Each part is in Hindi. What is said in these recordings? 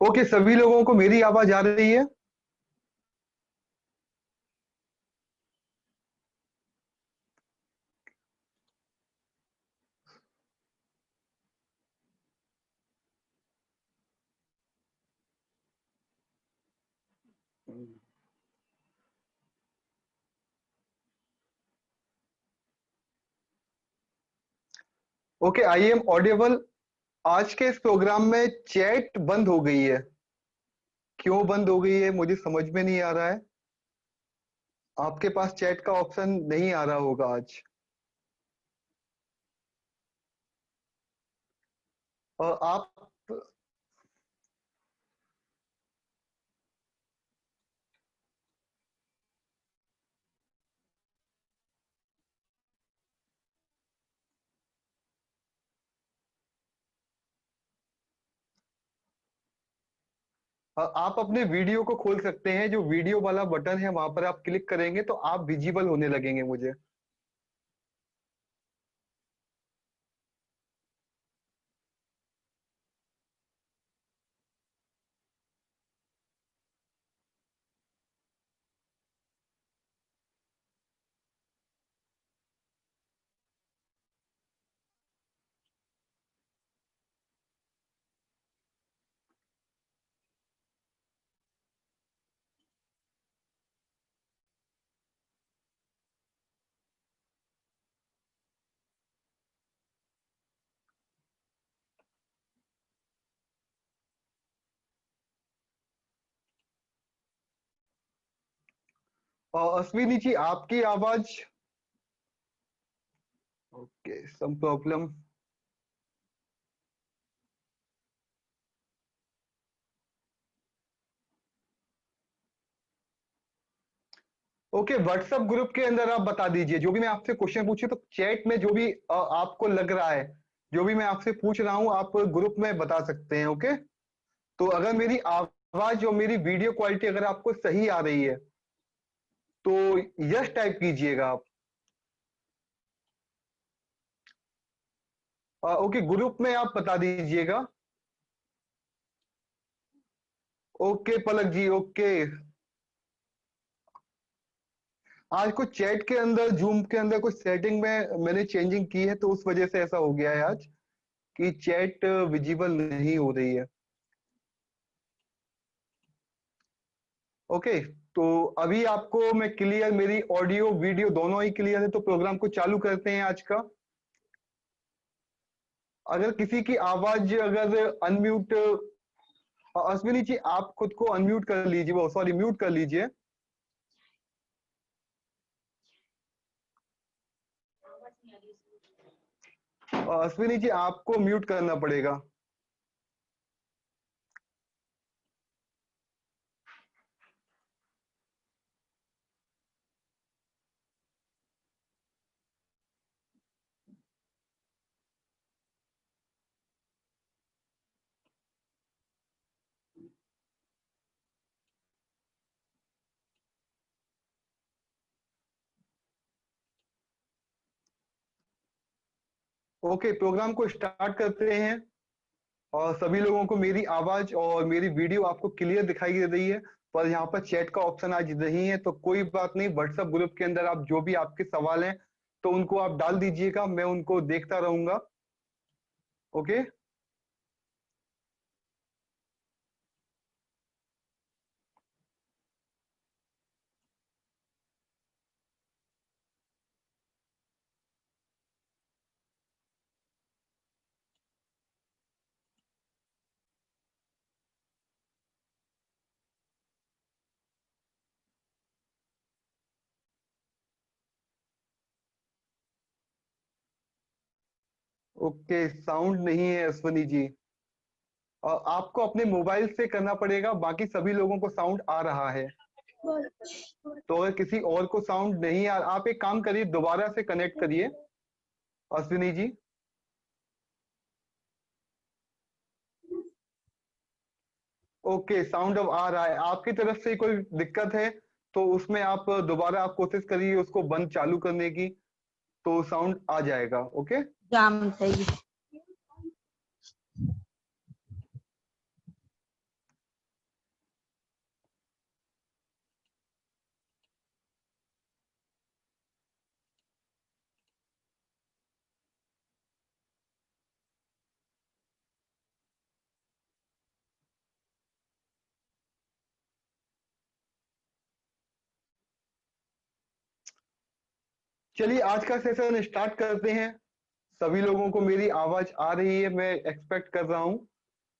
ओके, सभी लोगों को मेरी आवाज आ रही है? Okay, I am audible. आज के इस प्रोग्राम में चैट बंद हो गई है। क्यों बंद हो गई है मुझे समझ में नहीं आ रहा है। आपके पास चैट का ऑप्शन नहीं आ रहा होगा आज। और आप आप अपने वीडियो को खोल सकते हैं। जो वीडियो वाला बटन है वहां पर आप क्लिक करेंगे तो आप विजिबल होने लगेंगे मुझे। और अश्विनी जी, आपकी आवाज। Okay, some problem. Okay, WhatsApp group के अंदर आप बता दीजिए जो भी मैं आपसे क्वेश्चन पूछे, तो चैट में जो भी आपको लग रहा है, जो भी मैं आपसे पूछ रहा हूं, आप ग्रुप में बता सकते हैं। ओके, तो अगर मेरी आवाज और मेरी वीडियो क्वालिटी अगर आपको सही आ रही है तो यस टाइप कीजिएगा आप। ओके, ग्रुप में आप बता दीजिएगा। ओके पलक जी, ओके। आज कुछ चैट के अंदर, जूम के अंदर कुछ सेटिंग में मैंने चेंजिंग की है, तो उस वजह से ऐसा हो गया है आज कि चैट विजिबल नहीं हो रही है। ओके, तो अभी आपको मैं क्लियर, मेरी ऑडियो वीडियो दोनों ही क्लियर है, तो प्रोग्राम को चालू करते हैं आज का। अगर किसी की आवाज अगर अनम्यूट, अश्विनी जी आप खुद को अनम्यूट कर लीजिए, वो सॉरी म्यूट कर लीजिए। अश्विनी जी आपको म्यूट करना पड़ेगा। ओके, प्रोग्राम को स्टार्ट करते हैं। और सभी लोगों को मेरी आवाज और मेरी वीडियो आपको क्लियर दिखाई दे रही है, पर यहाँ पर चैट का ऑप्शन आज नहीं है, तो कोई बात नहीं। व्हाट्सएप ग्रुप के अंदर आप जो भी आपके सवाल हैं तो उनको आप डाल दीजिएगा, मैं उनको देखता रहूंगा। ओके। ओके, साउंड नहीं है अश्वनी जी। और आपको अपने मोबाइल से करना पड़ेगा, बाकी सभी लोगों को साउंड आ रहा है। तो अगर किसी और को साउंड नहीं आ, आप एक काम करिए, दोबारा से कनेक्ट करिए अश्विनी जी। ओके, साउंड अब आ रहा है। आपकी तरफ से कोई दिक्कत है तो उसमें आप दोबारा आप कोशिश करिए उसको बंद चालू करने की, तो साउंड आ जाएगा। ओके। जाम सही। चलिए आज का सेशन स्टार्ट करते हैं। सभी लोगों को मेरी आवाज आ रही है, मैं एक्सपेक्ट कर रहा हूँ।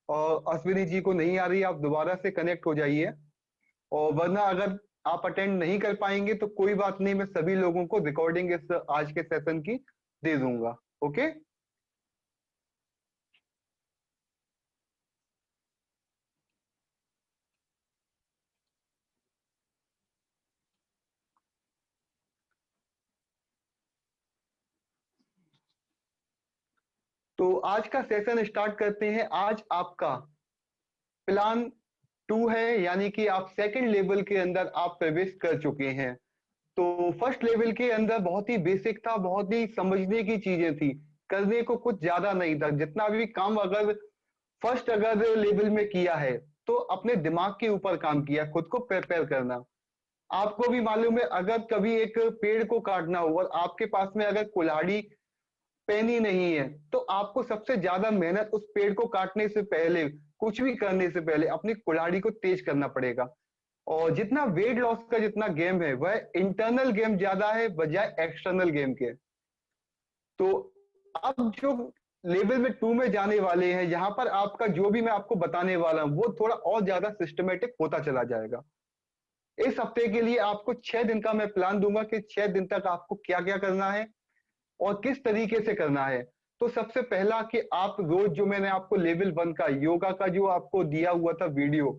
और अश्विनी जी को नहीं आ रही है, आप दोबारा से कनेक्ट हो जाइए। और वरना अगर आप अटेंड नहीं कर पाएंगे तो कोई बात नहीं, मैं सभी लोगों को रिकॉर्डिंग इस आज के सेशन की दे दूंगा। ओके। तो आज का सेशन स्टार्ट करते हैं। आज आपका प्लान 2 है, यानी कि आप सेकंड लेवल के अंदर आप प्रवेश कर चुके हैं। तो फर्स्ट लेवल के अंदर बहुत ही बेसिक था, बहुत ही समझने की चीजें थी, करने को कुछ ज्यादा नहीं था। जितना भी काम अगर फर्स्ट अगर लेवल में किया है तो अपने दिमाग के ऊपर काम किया, खुद को प्रिपेयर करना। आपको भी मालूम है, अगर कभी एक पेड़ को काटना हो और आपके पास में अगर कुल्हाड़ी पेन ही नहीं है तो आपको सबसे ज्यादा मेहनत उस पेड़ को काटने से पहले, कुछ भी करने से पहले अपनी कुल्हाड़ी को तेज करना पड़ेगा। और जितना वेट लॉस का जितना गेम है वह इंटरनल गेम ज्यादा है बजाय एक्सटर्नल गेम के। तो अब जो लेवल में 2 में जाने वाले हैं, यहाँ पर आपका जो भी मैं आपको बताने वाला हूँ वो थोड़ा और ज्यादा सिस्टमेटिक होता चला जाएगा। इस हफ्ते के लिए आपको 6 दिन का मैं प्लान दूंगा कि 6 दिन तक आपको क्या क्या करना है और किस तरीके से करना है। तो सबसे पहला कि आप रोज जो मैंने आपको लेवल 1 का योगा का जो आपको दिया हुआ था वीडियो,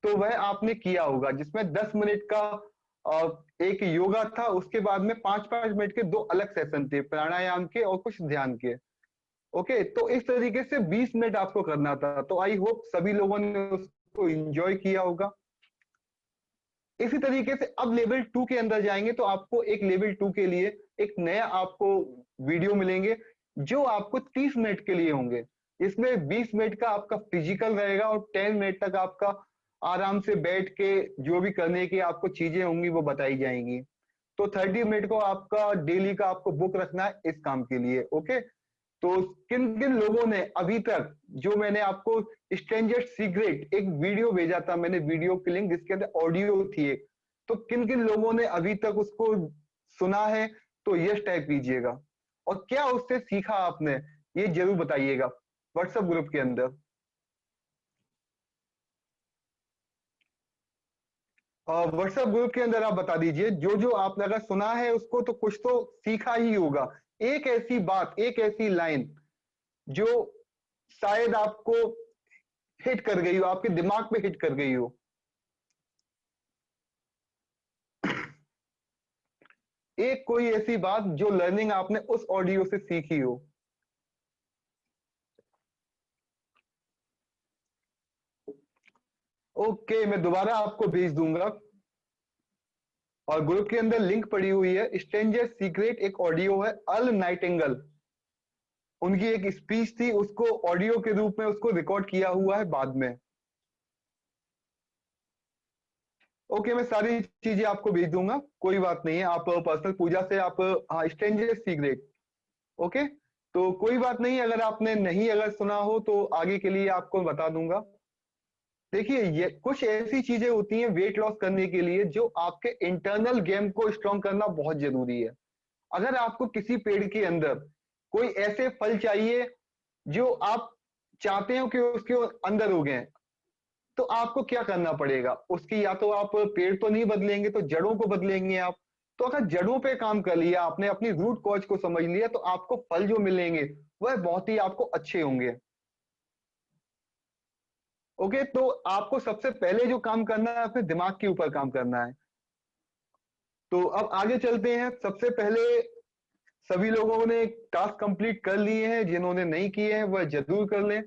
तो वह आपने किया होगा, जिसमें 10 मिनट का एक योगा था, उसके बाद में 5-5 मिनट के 2 अलग सेशन थे, प्राणायाम के और कुछ ध्यान के। ओके, तो इस तरीके से 20 मिनट आपको करना था। तो आई होप सभी लोगों ने उसको एंजॉय किया होगा। इसी तरीके से अब लेवल 2 के अंदर जाएंगे तो आपको एक लेवल 2 के लिए एक नया आपको वीडियो मिलेंगे जो आपको 30 मिनट के लिए होंगे। इसमें 20 मिनट का आपका फिजिकल रहेगा और 10 मिनट तक आपका आराम से बैठ के जो भी करने की आपको चीजें होंगी वो बताई जाएंगी। तो 30 मिनट को आपका डेली का आपको बुक रखना है इस काम के लिए। ओके। तो किन किन लोगों ने अभी तक, जो मैंने आपको स्ट्रेंजर सीक्रेट एक वीडियो भेजा था, मैंने वीडियो की लिंक जिसके अंदर ऑडियो थी एक, तो किन किन लोगों ने अभी तक उसको सुना है तो यस टाइप कीजिएगा। और क्या उससे सीखा आपने ये जरूर बताइएगा व्हाट्सएप ग्रुप के अंदर। और व्हाट्सएप ग्रुप के अंदर आप बता दीजिए जो जो आपने अगर सुना है उसको तो कुछ तो सीखा ही होगा। एक ऐसी बात, एक ऐसी लाइन जो शायद आपको हिट कर गई हो, आपके दिमाग पे हिट कर गई हो। एक कोई ऐसी बात जो लर्निंग आपने उस ऑडियो से सीखी हो। ओके, मैं दोबारा आपको भेज दूंगा। और ग्रुप के अंदर लिंक पड़ी हुई है, स्ट्रेंजर सीक्रेट एक ऑडियो है, अल नाइटिंगल उनकी एक स्पीच थी, उसको ऑडियो के रूप में उसको रिकॉर्ड किया हुआ है बाद में। ओके, मैं सारी चीजें आपको भेज दूंगा, कोई बात नहीं है। आप पर्सनल पूजा से आप, हाँ, स्ट्रेंजर सीक्रेट। ओके, तो कोई बात नहीं, अगर आपने नहीं अगर सुना हो तो आगे के लिए आपको बता दूंगा। देखिए, ये कुछ ऐसी चीजें होती हैं वेट लॉस करने के लिए जो आपके इंटरनल गेम को स्ट्रॉन्ग करना बहुत जरूरी है। अगर आपको किसी पेड़ के अंदर कोई ऐसे फल चाहिए जो आप चाहते हो कि उसके अंदर उगे, तो आपको क्या करना पड़ेगा उसकी, या तो आप पेड़ तो नहीं बदलेंगे तो जड़ों को बदलेंगे आप। तो अगर जड़ों पे काम कर लिया आपने, अपनी रूट कॉज को समझ लिया, तो आपको फल जो मिलेंगे वह बहुत ही आपको अच्छे होंगे। ओके, तो आपको सबसे पहले जो काम करना है अपने दिमाग के ऊपर काम करना है। तो अब आगे चलते हैं। सबसे पहले सभी लोगों ने टास्क कंप्लीट कर लिए हैं, जिन्होंने नहीं किए हैं वह जरूर कर लें।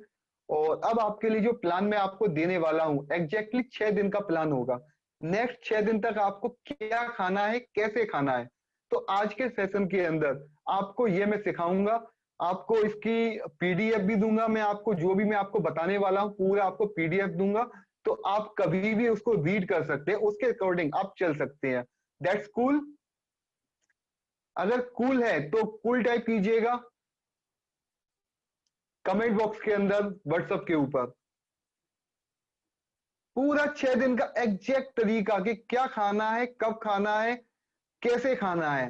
और अब आपके लिए जो प्लान मैं आपको देने वाला हूं एग्जैक्टली 6 दिन का प्लान होगा। नेक्स्ट 6 दिन तक आपको क्या खाना है, कैसे खाना है, तो आज के सेशन के अंदर आपको ये मैं सिखाऊंगा। आपको इसकी पीडीएफ भी दूंगा, मैं आपको जो भी मैं आपको बताने वाला हूं पूरा आपको पीडीएफ दूंगा। तो आप कभी भी उसको रीड कर सकते हैं, उसके अकॉर्डिंग आप चल सकते हैं। That's cool. अगर कूल है तो कूल टाइप कीजिएगा कमेंट बॉक्स के अंदर व्हाट्सएप के ऊपर। पूरा 6 दिन का एग्जैक्ट तरीका कि क्या खाना है, कब खाना है, कैसे खाना है।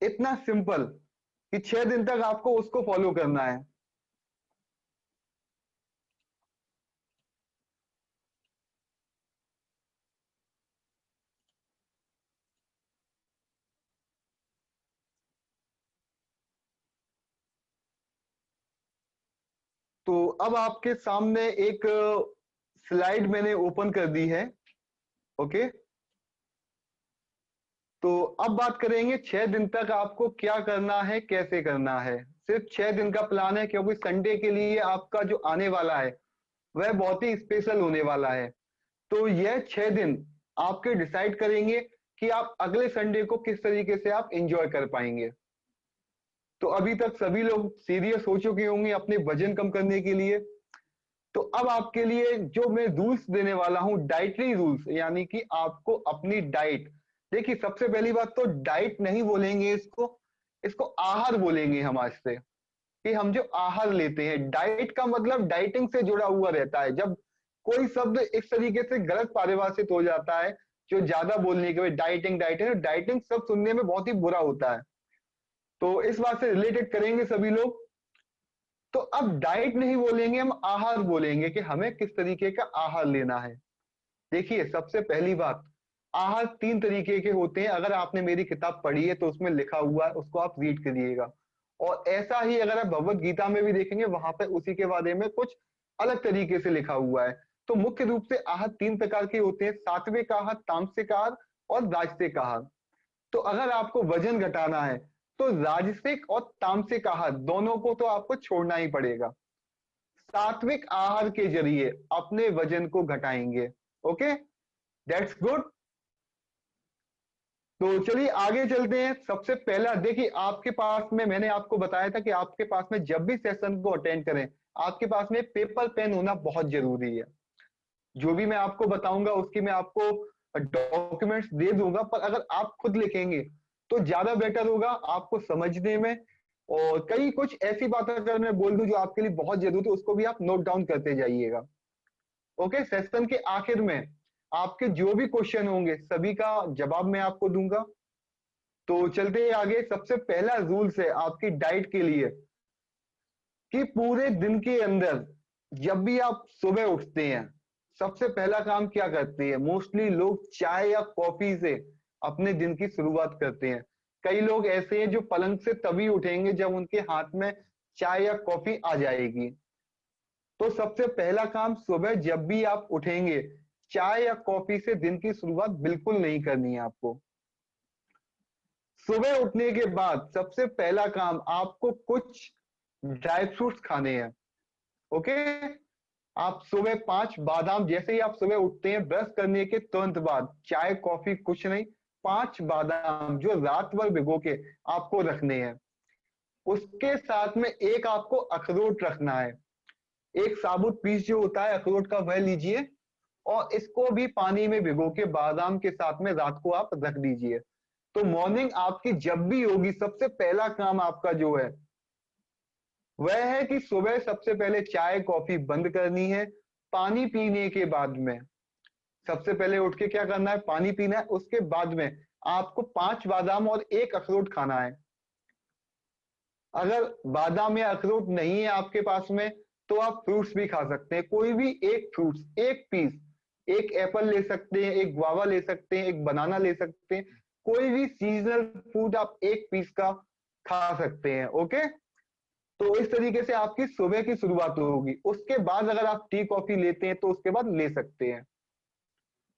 इतना सिंपल कि 6 दिन तक आपको उसको फॉलो करना है। तो अब आपके सामने एक स्लाइड मैंने ओपन कर दी है। ओके, तो अब बात करेंगे 6 दिन तक आपको क्या करना है, कैसे करना है। सिर्फ 6 दिन का प्लान है, क्योंकि संडे के लिए आपका जो आने वाला है वह बहुत ही स्पेशल होने वाला है। तो यह 6 दिन आपके डिसाइड करेंगे कि आप अगले संडे को किस तरीके से आप एंजॉय कर पाएंगे। तो अभी तक सभी लोग सीरियस हो चुके होंगे अपने वजन कम करने के लिए। तो अब आपके लिए जो मैं रूल्स देने वाला हूं, डाइटरी रूल्स, यानी कि आपको अपनी डाइट, देखिए सबसे पहली बात तो डाइट नहीं बोलेंगे इसको, इसको आहार बोलेंगे हम आज से, कि हम जो आहार लेते हैं। डाइट का मतलब डाइटिंग से जुड़ा हुआ रहता है। जब कोई शब्द इस तरीके से गलत पारिभाषित हो जाता है, जो ज्यादा बोलने के बाद डाइटिंग डाइटिंग, डाइटिंग सब सुनने में बहुत ही बुरा होता है। तो इस बात से रिलेटेड करेंगे सभी लोग। तो अब डाइट नहीं बोलेंगे, हम आहार बोलेंगे कि हमें किस तरीके का आहार लेना है। देखिए सबसे पहली बात, आहार 3 तरीके के होते हैं। अगर आपने मेरी किताब पढ़ी है तो उसमें लिखा हुआ है, उसको आप रीड करिएगा। और ऐसा ही अगर आप भगवत गीता में भी देखेंगे, वहां पे उसी के बारे में कुछ अलग तरीके से लिखा हुआ है। तो मुख्य रूप से आहार 3 प्रकार के होते हैं: सात्विक आहार, तामसिक आहार और राजसिक आहार। तो अगर आपको वजन घटाना है तो राजसिक और तामसिक आहार दोनों को तो आपको छोड़ना ही पड़ेगा। सात्विक आहार के जरिए अपने वजन को घटाएंगे। Okay, that's good. तो चलिए आगे चलते हैं। सबसे पहला देखिए, आपके पास में मैंने आपको बताया था कि आपके पास में जब भी सेशन को अटेंड करें, आपके पास में पेपर पेन होना बहुत जरूरी है। जो भी मैं आपको बताऊंगा उसकी मैं आपको डॉक्यूमेंट्स दे दूंगा, पर अगर आप खुद लिखेंगे तो ज्यादा बेटर होगा आपको समझने में। और कई कुछ ऐसी बातें अगर मैं बोल दूं जो आपके लिए बहुत जरूरी है, उसको भी आप नोट डाउन करते जाइएगा। ओके, सेशन के आखिर में आपके जो भी क्वेश्चन होंगे सभी का जवाब मैं आपको दूंगा। तो चलते हैं आगे। सबसे पहला रूल्स है आपकी डाइट के लिए कि पूरे दिन के अंदर जब भी आप सुबह उठते हैं, सबसे पहला काम क्या करते हैं? मोस्टली लोग चाय या कॉफी से अपने दिन की शुरुआत करते हैं। कई लोग ऐसे हैं जो पलंग से तभी उठेंगे जब उनके हाथ में चाय या कॉफी आ जाएगी। तो सबसे पहला काम, सुबह जब भी आप उठेंगे, चाय या कॉफी से दिन की शुरुआत बिल्कुल नहीं करनी है आपको। सुबह उठने के बाद सबसे पहला काम, आपको कुछ ड्राई फ्रूट्स खाने हैं। ओके, आप सुबह 5 बादाम, जैसे ही आप सुबह उठते हैं ब्रश करने के तुरंत बाद, चाय कॉफी कुछ नहीं, 5 बादाम जो रात भर भिगो के आपको रखने हैं। उसके साथ में एक आपको अखरोट रखना है। एक साबुत पीस जो होता है अखरोट का वह लीजिए, और इसको भी पानी में भिगो के बादाम के साथ में रात को आप रख दीजिए। तो मॉर्निंग आपकी जब भी होगी, सबसे पहला काम आपका जो है वह है कि सुबह सबसे पहले चाय कॉफी बंद करनी है। पानी पीने के बाद में सबसे पहले उठ के क्या करना है? पानी पीना है। उसके बाद में आपको 5 बादाम और एक अखरोट खाना है। अगर बादाम या अखरोट नहीं है आपके पास में तो आप फ्रूट्स भी खा सकते हैं। कोई भी एक फ्रूट्स, एक पीस, एक एप्पल ले सकते हैं, एक गुआवा ले सकते हैं, एक बनाना ले सकते हैं। कोई भी सीजनल फूड आप एक पीस का खा सकते हैं। ओके, तो इस तरीके से आपकी सुबह की शुरुआत होगी। उसके बाद अगर आप टी कॉफी लेते हैं तो उसके बाद ले सकते हैं,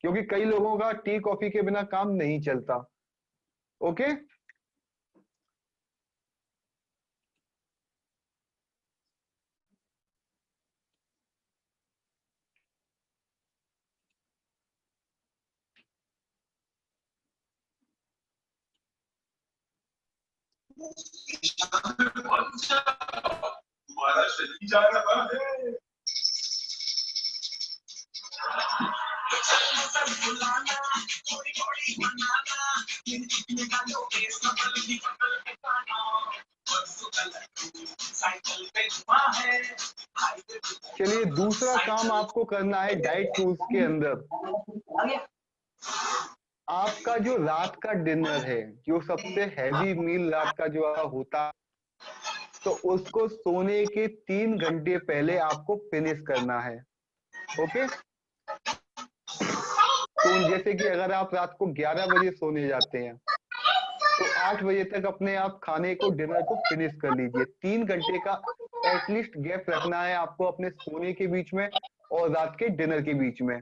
क्योंकि कई लोगों का टी कॉफी के बिना काम नहीं चलता। ओके, चलिए दूसरा काम आपको करना है डाइट टूल्स के अंदर। आपका जो रात का डिनर है, जो सबसे हैवी मील रात का जो होता है, तो उसको सोने के 3 घंटे पहले आपको फिनिश करना है। ओके, तो जैसे कि अगर आप रात को 11 बजे सोने जाते हैं, तो 8 बजे तक अपने आप खाने को, डिनर को फिनिश कर लीजिए। 3 घंटे का एटलीस्ट गैप रखना है आपको अपने सोने के बीच में और रात के डिनर के बीच में।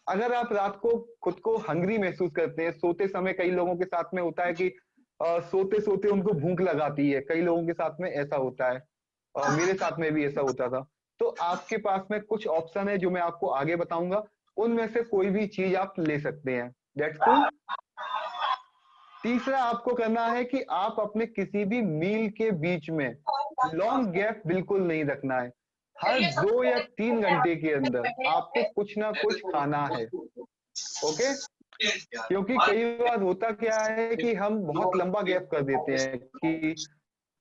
अगर आप रात को खुद को हंग्री महसूस करते हैं, सोते समय कई लोगों के साथ में होता है कि सोते सोते उनको भूख लगाती है, कई लोगों के साथ में ऐसा होता है, मेरे साथ में भी ऐसा होता था। तो आपके पास में कुछ ऑप्शन है जो मैं आपको आगे बताऊंगा, उनमें से कोई भी चीज आप ले सकते हैं। That's cool. तीसरा आपको करना है कि आप अपने किसी भी मील के बीच में लॉन्ग गैप बिल्कुल नहीं रखना है। हर 2 या 3 घंटे के अंदर आपको कुछ ना कुछ खाना है। ओके, क्योंकि कई बार होता क्या है कि हम बहुत लंबा गैप कर देते हैं कि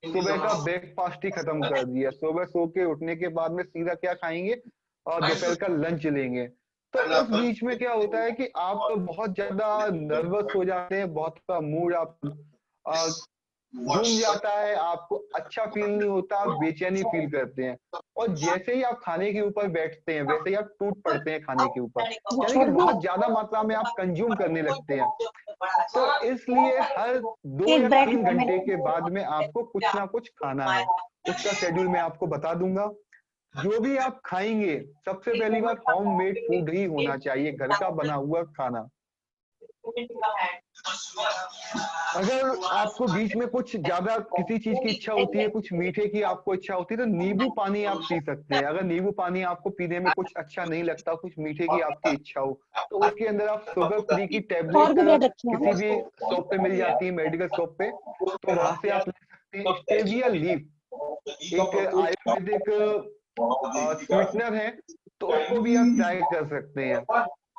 सुबह का ब्रेकफास्ट ही खत्म कर दिया, सुबह सो के उठने के बाद में सीधा क्या खाएंगे और दोपहर का लंच लेंगे। तो उस बीच में क्या होता है कि आप बहुत ज्यादा नर्वस हो जाते हैं, बहुत का मूड आप घूम जाता है, आपको अच्छा फील नहीं होता, आप बेचैनी फील करते हैं, और जैसे ही आप खाने के ऊपर बैठते हैं वैसे ही आप टूट पड़ते हैं खाने के ऊपर, यानी कि बहुत ज्यादा मात्रा में आप कंज्यूम करने लगते हैं। तो इसलिए हर 2 या 3 घंटे के बाद में आपको कुछ ना कुछ खाना है। उसका शेड्यूल मैं आपको बता दूंगा। जो भी आप खाएंगे, सबसे पहली बात होममेड फूड ही होना चाहिए, घर का बना हुआ खाना। अगर आपको बीच में कुछ ज्यादा किसी चीज की इच्छा होती है, कुछ मीठे की आपको इच्छा होती है, तो नींबू पानी आप पी सकते हैं। अगर नींबू पानी आपको पीने में कुछ अच्छा नहीं लगता, कुछ मीठे की आपकी इच्छा हो, तो उसके अंदर आप शुगर फ्री की और टैबलेट भी ब्रेड रखे किसी हैं। भी शॉप पे मिल जाती है, मेडिकल शॉप पे, तो वहां से आप ले सकते हैं। स्टेविया लीफ एक आयुर्वेदिक स्वीटनर है, तो उसको भी आप ट्राई कर सकते हैं।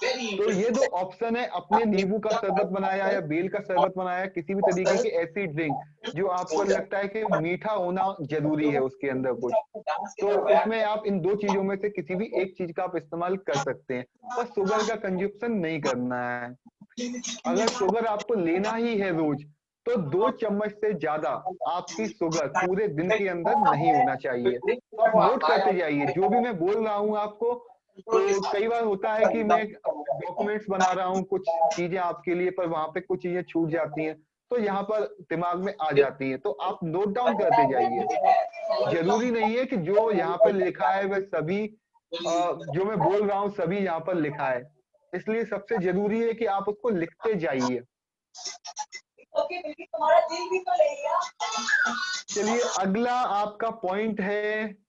तो ये दो ऑप्शन है, अपने नींबू का शरबत बनाया या बेल का शरबत बनाया, किसी भी तरीके की ऐसी ड्रिंक जो आपको लगता है कि मीठा होना जरूरी है उसके अंदर कुछ, तो उसमें आप इन दो चीजों में से किसी भी एक चीज का आप इस्तेमाल कर सकते हैं। पर शुगर का कंजप्शन नहीं करना है। अगर शुगर आपको लेना ही है रोज, तो 2 चम्मच से ज्यादा आपकी शुगर पूरे दिन के अंदर नहीं होना चाहिए। तो आप नोट करते जाइए जो भी मैं बोल रहा हूँ आपको। तो कई बार होता है कि मैं डॉक्यूमेंट्स बना रहा हूँ कुछ चीजें आपके लिए, पर वहां पे कुछ चीजें छूट जाती हैं, तो यहाँ पर दिमाग में आ जाती है, तो आप नोट डाउन करते जाइए। जरूरी नहीं है कि जो यहाँ पे लिखा है वह सभी जो मैं बोल रहा हूँ सभी यहाँ पर लिखा है, इसलिए सबसे जरूरी है कि आप उसको लिखते जाइए। चलिए, अगला आपका पॉइंट है,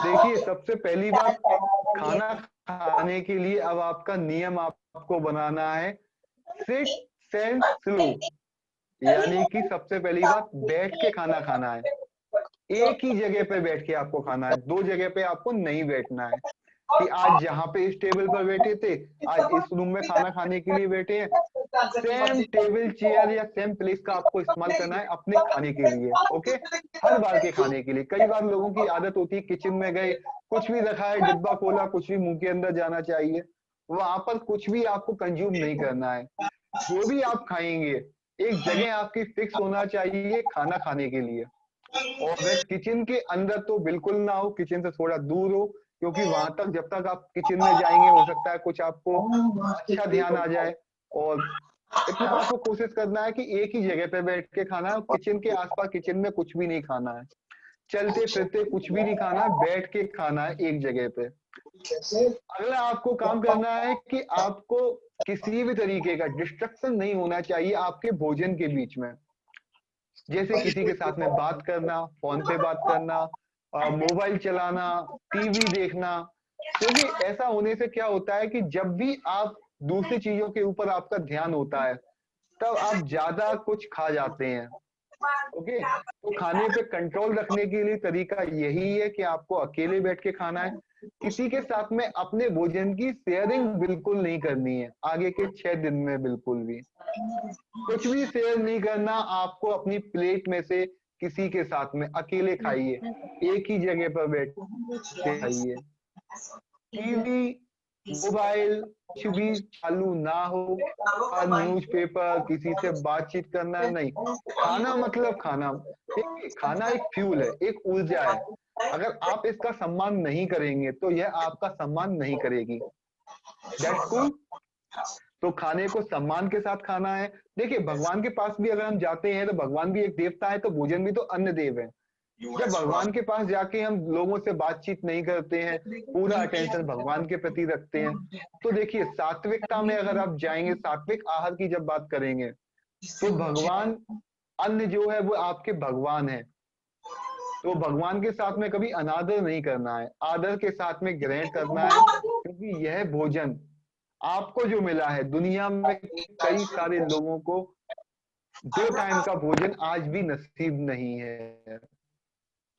देखिए सबसे पहली बात, खाना खाने के लिए अब आपका नियम आपको बनाना है, सिट सेंट स्लो, यानी कि सबसे पहली बात बैठ के खाना खाना है। एक ही जगह पे बैठ के आपको खाना है, 2 जगह पे आपको नहीं बैठना है कि आज जहां पे इस टेबल पर बैठे थे, आज इस रूम में खाना खाने के लिए बैठे हैं। सेम टेबल चेयर या सेम प्लेस का आपको इस्तेमाल करना है अपने खाने के लिए। ओके, हर बार के खाने के लिए। कई बार लोगों की आदत होती है किचन में गए, कुछ भी रखा है, डिब्बा खोला, कुछ भी मुंह के अंदर जाना चाहिए, वहां पर कुछ भी आपको कंज्यूम नहीं करना है। जो भी आप खाएंगे, एक जगह आपकी फिक्स होना चाहिए खाना खाने के लिए, और वह किचन के अंदर तो बिल्कुल ना हो, किचन से थोड़ा दूर हो, क्योंकि वहां तक जब तक आप किचन में जाएंगे हो सकता है कुछ आपको अच्छा ध्यान आ जाए। और इतना आपको कोशिश करना है कि एक ही जगह पे बैठ के खाना है, किचन के आसपास किचन में कुछ भी नहीं खाना है, चलते फिरते कुछ भी नहीं खाना है, बैठ के खाना है एक जगह पे। अगला आपको काम करना है कि आपको किसी भी तरीके का डिस्ट्रक्शन नहीं होना चाहिए आपके भोजन के बीच में, जैसे किसी के साथ में बात करना, फोन पे बात करना, मोबाइल चलाना, टीवी देखना। क्योंकि ऐसा होने से क्या होता है कि जब भी आप दूसरी चीजों के ऊपर आपका ध्यान होता है, तब आप ज्यादा कुछ खा जाते हैं। ओके, तो खाने पे कंट्रोल रखने के लिए तरीका यही है कि आपको अकेले बैठ के खाना है, किसी के साथ में अपने भोजन की शेयरिंग बिल्कुल नहीं करनी है आगे के 6 दिन में, बिल्कुल भी कुछ भी शेयर नहीं करना आपको अपनी प्लेट में से किसी के साथ में अकेले खाइए, एक ही जगह पर बैठ के खाइए। टीवी, मोबाइल कुछ भी चालू ना हो, न्यूज़पेपर, किसी से बातचीत करना नहीं। खाना मतलब खाना। देखिए, खाना एक फ्यूल है, एक ऊर्जा है। अगर आप इसका सम्मान नहीं करेंगे तो यह आपका सम्मान नहीं करेगी। That's cool. तो खाने को सम्मान के साथ खाना है। देखिए, भगवान के पास भी अगर हम जाते हैं तो भगवान भी एक देवता है, तो भोजन भी तो अन्न देव है। जब भगवान के पास जाके हम लोगों से बातचीत नहीं करते हैं, पूरा अटेंशन भगवान के प्रति रखते हैं, तो देखिए, सात्विकता में अगर आप जाएंगे, सात्विक आहार की जब बात करेंगे, तो भगवान, अन्न जो है वो आपके भगवान है। तो भगवान के साथ में कभी अनादर नहीं करना है, आदर के साथ में ग्रहण करना है, क्योंकि यह भोजन आपको जो मिला है, दुनिया में कई सारे लोगों को 2 टाइम का भोजन आज भी नसीब नहीं है।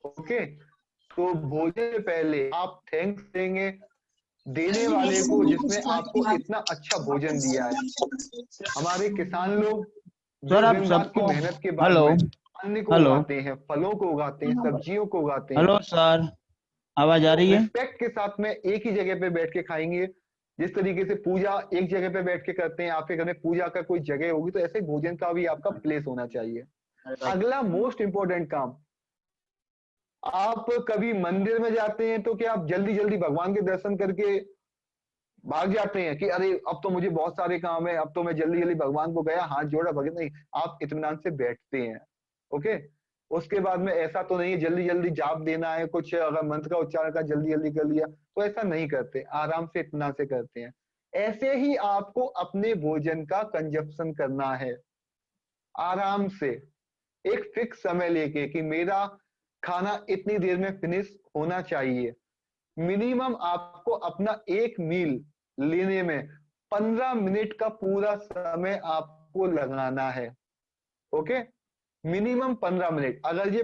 ओके, तो भोजन से पहले आप थैंक्स देंगे देने वाले को, जिसने आपको इतना अच्छा भोजन दिया है। हमारे किसान लोग सर जो आप दिन रात की सबको मेहनत के बाद हेलो में अन्न को हेलो उगाते हैं, फलों को उगाते हैं, सब्जियों को उगाते हैं, हेलो सर, आवाज आ रही है? रिस्पेक्ट के साथ में एक ही जगह पे बैठ के खाएंगे। जिस तरीके से पूजा एक जगह पे बैठ के करते हैं, आपके घर में पूजा का कोई जगह होगी, तो ऐसे भोजन का भी आपका प्लेस होना चाहिए। अगला मोस्ट इंपॉर्टेंट काम, आप कभी मंदिर में जाते हैं तो क्या आप जल्दी जल्दी भगवान के दर्शन करके भाग जाते हैं कि अरे अब तो मुझे बहुत सारे काम है, अब तो मैं जल्दी जल्दी भगवान को गया, हाथ जोड़ा, भगत नहीं। आप इत्मीनान से बैठते हैं। ओके, उसके बाद में ऐसा तो नहीं है जल्दी जल्दी जाप देना है, कुछ अगर मंत्र का उच्चारण का जल्दी जल्दी कर लिया, तो ऐसा नहीं करते, आराम से इत्मीनान से करते हैं। ऐसे ही आपको अपने भोजन का कंजप्शन करना है, आराम से, एक फिक्स समय लेके कि मेरा खाना इतनी देर में फिनिश होना चाहिए। मिनिमम आपको अपना एक मील लेने में 15 मिनट का पूरा समय आपको लगाना है। Okay, minimum 15 minute. अगर ये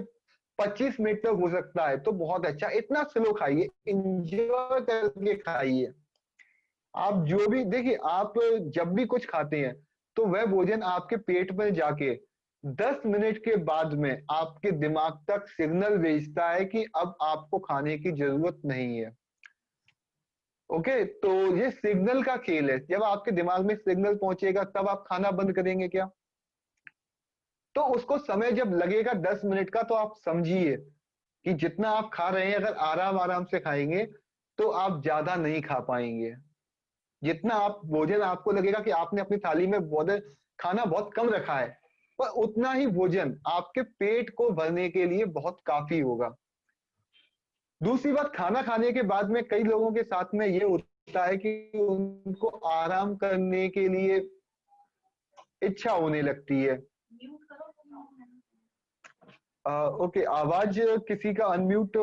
25 मिनट तक हो सकता है तो बहुत अच्छा। इतना स्लो खाइए, इंजॉय करके खाइए। आप जो भी देखिए, आप जब भी कुछ खाते हैं तो वह भोजन आपके पेट में जाके 10 मिनट के बाद में आपके दिमाग तक सिग्नल भेजता है कि अब आपको खाने की जरूरत नहीं है। ओके, तो ये सिग्नल का खेल है। जब आपके दिमाग में सिग्नल पहुंचेगा तब आप खाना बंद करेंगे क्या? तो उसको समय जब लगेगा 10 मिनट का, तो आप समझिए कि जितना आप खा रहे हैं, अगर आराम आराम से खाएंगे तो आप ज्यादा नहीं खा पाएंगे। जितना आप भोजन आपको लगेगा कि आपने अपनी थाली में बहुत खाना बहुत कम रखा है, पर उतना ही भोजन आपके पेट को भरने के लिए बहुत काफी होगा। दूसरी बात, खाना खाने के बाद में कई लोगों के साथ में ये होता है कि उनको आराम करने के लिए इच्छा होने लगती है। ओके, आवाज किसी का अनम्यूट।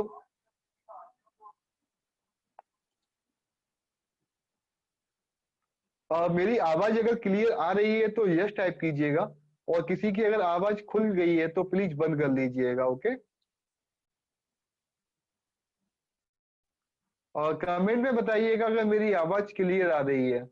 मेरी आवाज अगर क्लियर आ रही है तो यस टाइप कीजिएगा, और किसी की अगर आवाज खुल गई है तो प्लीज बंद कर लीजिएगा। ओके, और कमेंट में बताइएगा अगर मेरी आवाज क्लियर आ रही है।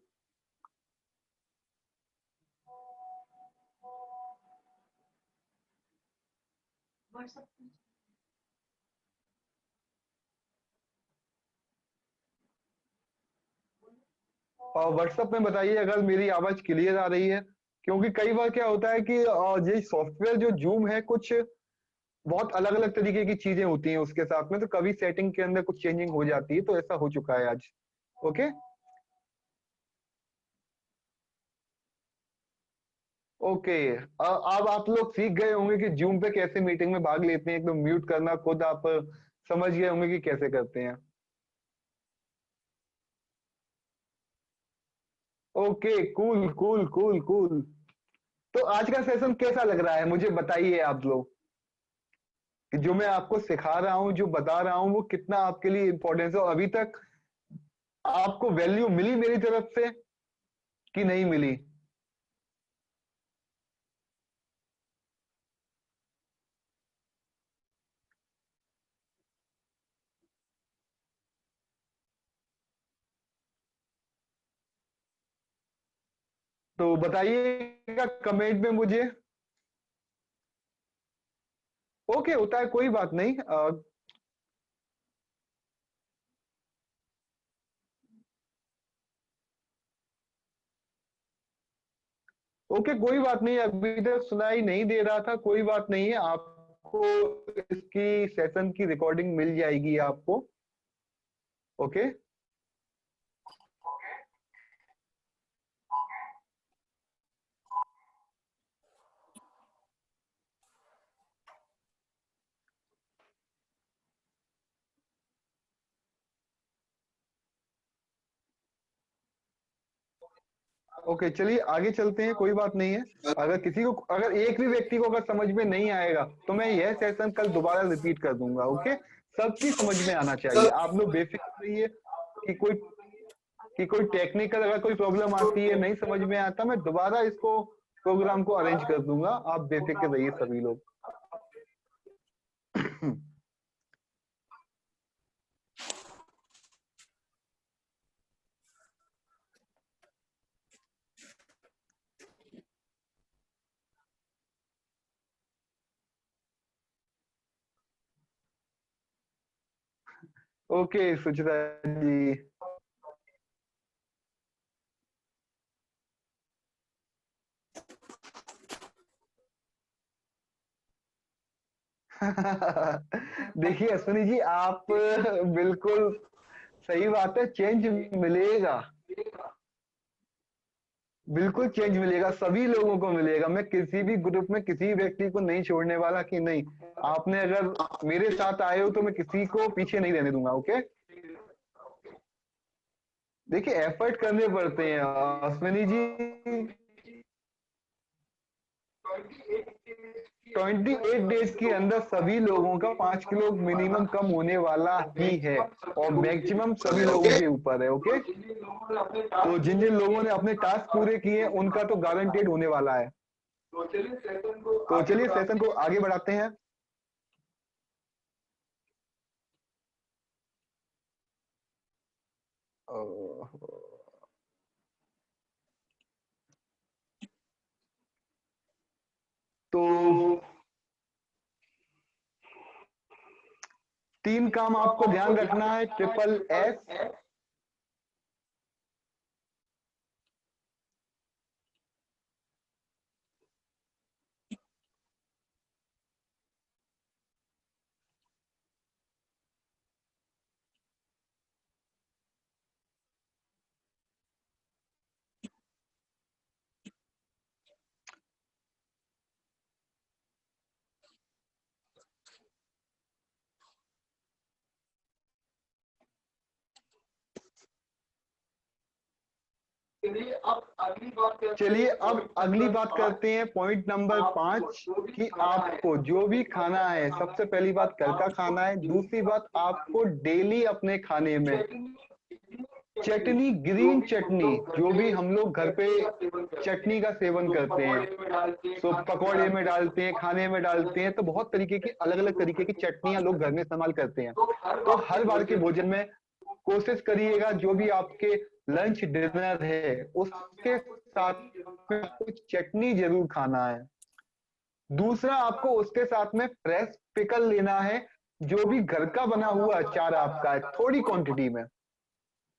और व्हाट्सएप में बताइए अगर मेरी आवाज क्लियर आ रही है, क्योंकि कई बार क्या होता है कि ये सॉफ्टवेयर जो जूम है, कुछ बहुत अलग अलग तरीके की चीजें होती हैं उसके साथ में, तो कभी सेटिंग के अंदर कुछ चेंजिंग हो जाती है, तो ऐसा हो चुका है आज। ओके, ओके, अब आप लोग सीख गए होंगे कि जूम पे कैसे मीटिंग में भाग लेते हैं, एकदम म्यूट करना खुद आप समझ गए होंगे कि कैसे करते हैं। Okay, cool cool cool cool. तो आज का सेशन कैसा लग रहा है, मुझे बताइए आप लोग, कि जो मैं आपको सिखा रहा हूँ, जो बता रहा हूँ, वो कितना आपके लिए इंपॉर्टेंस है, और अभी तक आपको वैल्यू मिली मेरी तरफ से कि नहीं मिली? तो बताइएगा कमेंट में मुझे। ओके, होता है, कोई बात नहीं। ओके, कोई बात नहीं, अभी तक सुनाई नहीं दे रहा था, कोई बात नहीं है, आपको इसकी सेशन की रिकॉर्डिंग मिल जाएगी आपको। ओके। ओके, चलिए आगे चलते हैं, कोई बात नहीं है। अगर किसी को, अगर एक भी व्यक्ति को अगर समझ में नहीं आएगा तो मैं यह सेशन कल दोबारा रिपीट कर दूंगा। ओके, सबकी समझ में आना चाहिए, आप लोग बेफिक्र रहिए कि कोई टेक्निकल अगर कोई प्रॉब्लम आती है, नहीं समझ में आता, मैं दोबारा इसको प्रोग्राम को अरेंज कर दूंगा, आप बेफिक्र रहिए सभी लोग। ओके सुचिता जी। देखिए अश्विनी जी, आप बिल्कुल सही बात है, चेंज मिलेगा, बिल्कुल चेंज मिलेगा, सभी लोगों को मिलेगा, मैं किसी भी ग्रुप में किसी व्यक्ति को नहीं छोड़ने वाला कि नहीं। आपने अगर मेरे साथ आए हो तो मैं किसी को पीछे नहीं रहने दूंगा। ओके, देखिए एफर्ट करने पड़ते हैं अश्विनी जी। 28 डेज के अंदर सभी लोगों का 5 किलो मिनिमम कम होने वाला ही है, और मैक्सिमम सभी लोगों के ऊपर है। ओके, तो जिन जिन लोगों ने अपने टास्क पूरे किए उनका तो गारंटेड होने वाला है। तो चलिए सेशन को आगे बढ़ाते हैं। तो 3 काम आपको ध्यान रखना है, SSS, चलिए अब अगली बात करते हैं, पॉइंट नंबर 5 कि आपको जो भी खाना है, सबसे पहली बात घर का खाना है, दूसरी बात आपको डेली अपने खाने में चटनी, ग्रीन चटनी, जो भी हम लोग घर पे चटनी का सेवन करते हैं, तो पकौड़े में डालते हैं, खाने में डालते हैं, तो बहुत तरीके की अलग अलग तरीके की चटनियां लोग घर में इस्तेमाल करते हैं। तो हर बार के भोजन में कोशिश करिएगा जो भी आपके लंच डिनर है उसके साथ में कुछ चटनी जरूर खाना है। दूसरा, आपको उसके साथ में फ्रेश पिकल लेना है, जो भी घर का बना हुआ अचार आपका है, थोड़ी क्वांटिटी में,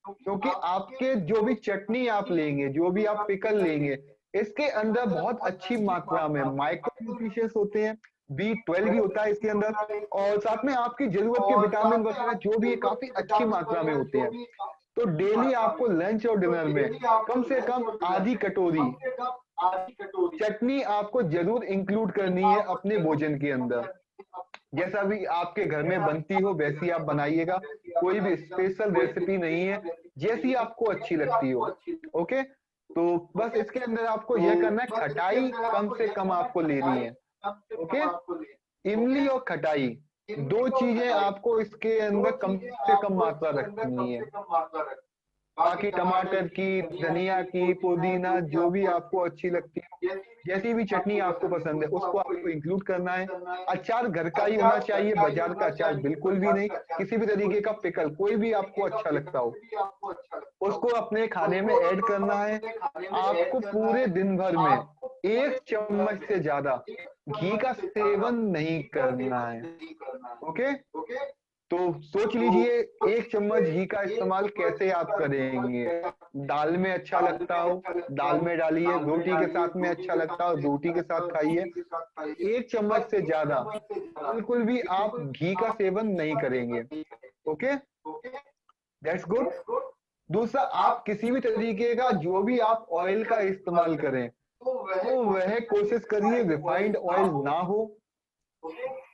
क्योंकि आपके जो भी चटनी आप लेंगे, जो भी आप पिकल लेंगे, इसके अंदर बहुत अच्छी मात्रा में माइक्रो न्यूट्रिशंस होते हैं, B12 भी होता है इसके अंदर, और साथ में आपकी जरूरत के विटामिन वगैरह जो भी है काफी अच्छी मात्रा में होते हैं। तो डेली आपको लंच और डिनर में कम से कम आधी कटोरी चटनी आपको जरूर इंक्लूड करनी है अपने भोजन के अंदर। जैसा भी आपके घर में बनती हो वैसी आप बनाइएगा, कोई भी स्पेशल रेसिपी नहीं है, जैसी आपको अच्छी लगती हो। ओके, तो बस इसके अंदर आपको यह करना है, खटाई कम से कम आपको लेनी है। ओके, इमली और खटाई, दो चीजें आपको इसके अंदर कम से कम मात्रा रखनी है। बाकी टमाटर की, धनिया की, पुदीना, जो भी आपको अच्छी लगती है, जैसी भी चटनी आपको पसंद है उसको आपको इंक्लूड करना है। अचार घर का ही होना चाहिए, बाजार का अचार बिल्कुल भी नहीं। किसी भी तरीके का पिकल, कोई भी आपको अच्छा लगता हो उसको अपने खाने में ऐड करना है। आपको पूरे दिन भर में 1 चम्मच से ज्यादा घी का सेवन नहीं करना है। ओके, तो सोच लीजिए 1 चम्मच घी का इस्तेमाल कैसे आप करेंगे। दाल में अच्छा लगता हो दाल में डालिए, रोटी के साथ में अच्छा लगता हो रोटी के साथ खाइए। 1 चम्मच से ज्यादा बिल्कुल भी आप घी का सेवन नहीं करेंगे। Okay, that's good. दूसरा, आप किसी भी तरीके का जो भी आप ऑयल का इस्तेमाल करें तो वह कोशिश करिए रिफाइंड ऑयल ना हो।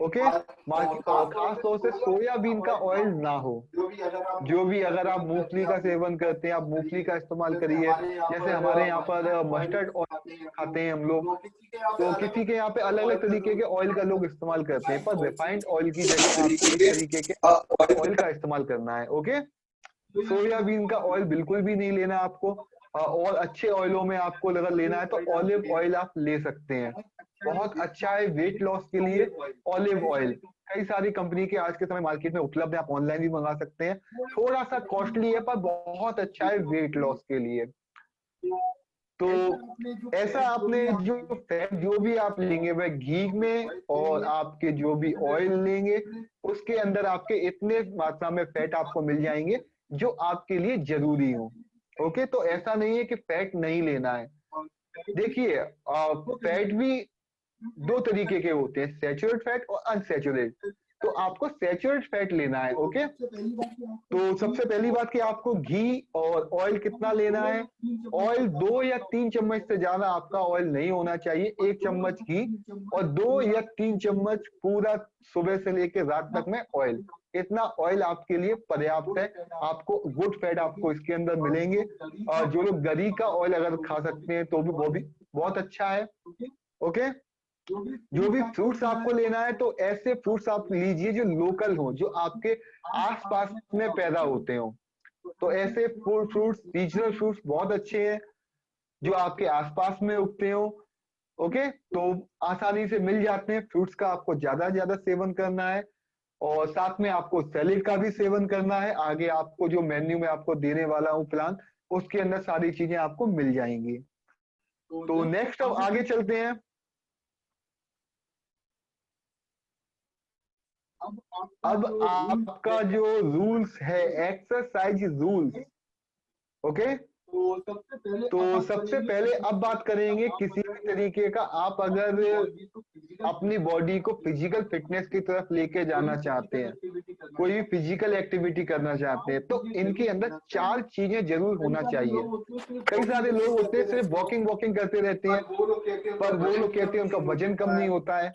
ओके, मार्केट और खास तौर से सोयाबीन का ऑयल ना हो। जो भी अगर आप मूंगफली का सेवन करते हैं आप मूंगफली का इस्तेमाल करिए। जैसे हमारे यहाँ पर मस्टर्ड ऑयल खाते हैं हम लोग, तो किसी के यहाँ पे अलग अलग तरीके के ऑयल का लोग इस्तेमाल करते हैं, पर रिफाइंड ऑयल की जगह आपको इस तरीके के ऑयल का इस्तेमाल करना है। ओके, सोयाबीन का ऑयल बिल्कुल भी नहीं लेना आपको। और अच्छे ऑयलों में आपको अगर लेना है तो ऑलिव ऑयल आप ले सकते हैं, बहुत अच्छा है वेट लॉस के लिए। ऑलिव ऑयल कई सारी कंपनी के आज के समय मार्केट में उपलब्ध है, आप ऑनलाइन भी मंगा सकते हैं। थोड़ा सा कॉस्टली है पर बहुत अच्छा है वेट लॉस के लिए। तो ऐसा आपने जो फैट जो भी आप लेंगे वह घी में और आपके जो भी ऑयल लेंगे उसके अंदर आपके इतने मात्रा में फैट आपको मिल जाएंगे जो आपके लिए जरूरी हो। ओके, तो ऐसा नहीं है कि फैट नहीं लेना है। देखिए, फैट भी दो तरीके के होते हैं, सैचुरेट फैट और अनसैचुरेट। तो आपको सैचुरेट फैट लेना है। ओके, तो सबसे पहली बात कि आपको घी और ऑयल कितना लेना है। ऑयल 2 या 3 चम्मच से ज्यादा आपका ऑयल नहीं होना चाहिए। 1 चम्मच घी और 2 या 3 चम्मच पूरा सुबह से लेकर रात तक में ऑयल, इतना ऑयल आपके लिए पर्याप्त है। आपको गुड फैट आपको इसके अंदर मिलेंगे। और जो लोग गरी का ऑयल अगर खा सकते हैं तो भी वो भी बहुत अच्छा है। ओके, जो भी फ्रूट्स आपको लेना है तो ऐसे फ्रूट्स आप लीजिए जो लोकल हो, जो आपके आसपास में पैदा होते हो। तो ऐसे फ्रूट्स, सीजनल फ्रूट्स बहुत अच्छे हैं जो आपके आसपास में उगते हो। ओके, तो आसानी से मिल जाते हैं। फ्रूट्स का आपको ज्यादा ज्यादा सेवन करना है और साथ में आपको सैलेड का भी सेवन करना है। आगे आपको जो मेन्यू में आपको देने वाला हूँ प्लान, उसके अंदर सारी चीजें आपको मिल जाएंगी। तो नेक्स्ट अब आगे चलते हैं। अब आपका जो रूल्स है, एक्सरसाइज रूल्स। ओके, तो सबसे पहले अब बात करेंगे किसी भी तरीके का आप अगर अपनी बॉडी को फिजिकल फिटनेस की तरफ लेके जाना चाहते हैं, कोई भी फिजिकल एक्टिविटी करना चाहते हैं, तो इनके अंदर 4 चीजें जरूर होना चाहिए। कई सारे लोग होते हैं सिर्फ वॉकिंग वॉकिंग करते रहते हैं, पर वो लोग कहते हैं उनका वजन कम नहीं होता है।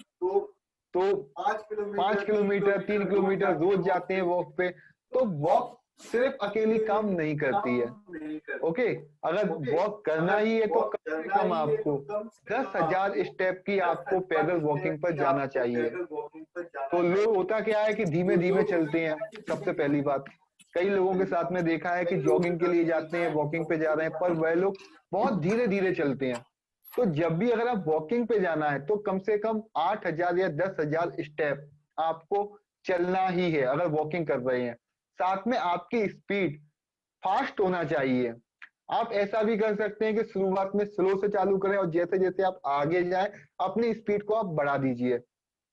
तो 5 किलोमीटर 3 किलोमीटर रोज जाते हैं वॉक पे, तो वॉक सिर्फ अकेली काम नहीं करती है। ओके, अगर वॉक करना ही है तो कम से कम आपको 10,000 स्टेप की आपको पैदल वॉकिंग पर जाना चाहिए। तो लोग होता क्या है कि धीमे धीमे चलते हैं। सबसे पहली बात, कई लोगों के साथ में देखा है कि जॉगिंग के लिए जाते हैं, वॉकिंग पे जा रहे हैं, पर वह लोग बहुत धीरे धीरे चलते हैं। तो जब भी अगर आप वॉकिंग पे जाना है तो कम से कम 8,000 या 10,000 स्टेप आपको चलना ही है अगर वॉकिंग कर रहे हैं। साथ में आपकी स्पीड फास्ट होना चाहिए। आप ऐसा भी कर सकते हैं कि शुरुआत में स्लो से चालू करें और जैसे जैसे आप आगे जाएं अपनी स्पीड को आप बढ़ा दीजिए।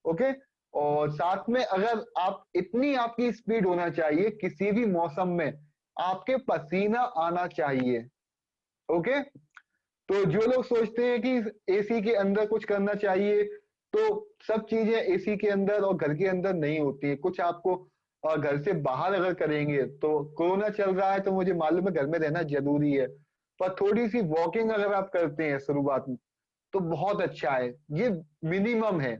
ओके, और साथ में अगर आप इतनी आपकी स्पीड होना चाहिए किसी भी मौसम में आपके पसीना आना चाहिए। ओके, तो जो लोग सोचते हैं कि एसी के अंदर कुछ करना चाहिए, तो सब चीजें एसी के अंदर और घर के अंदर नहीं होती है। कुछ आपको घर से बाहर अगर करेंगे, तो कोरोना चल रहा है तो मुझे मालूम है घर में रहना जरूरी है, पर थोड़ी सी वॉकिंग अगर आप करते हैं शुरुआत में तो बहुत अच्छा है। ये मिनिमम है।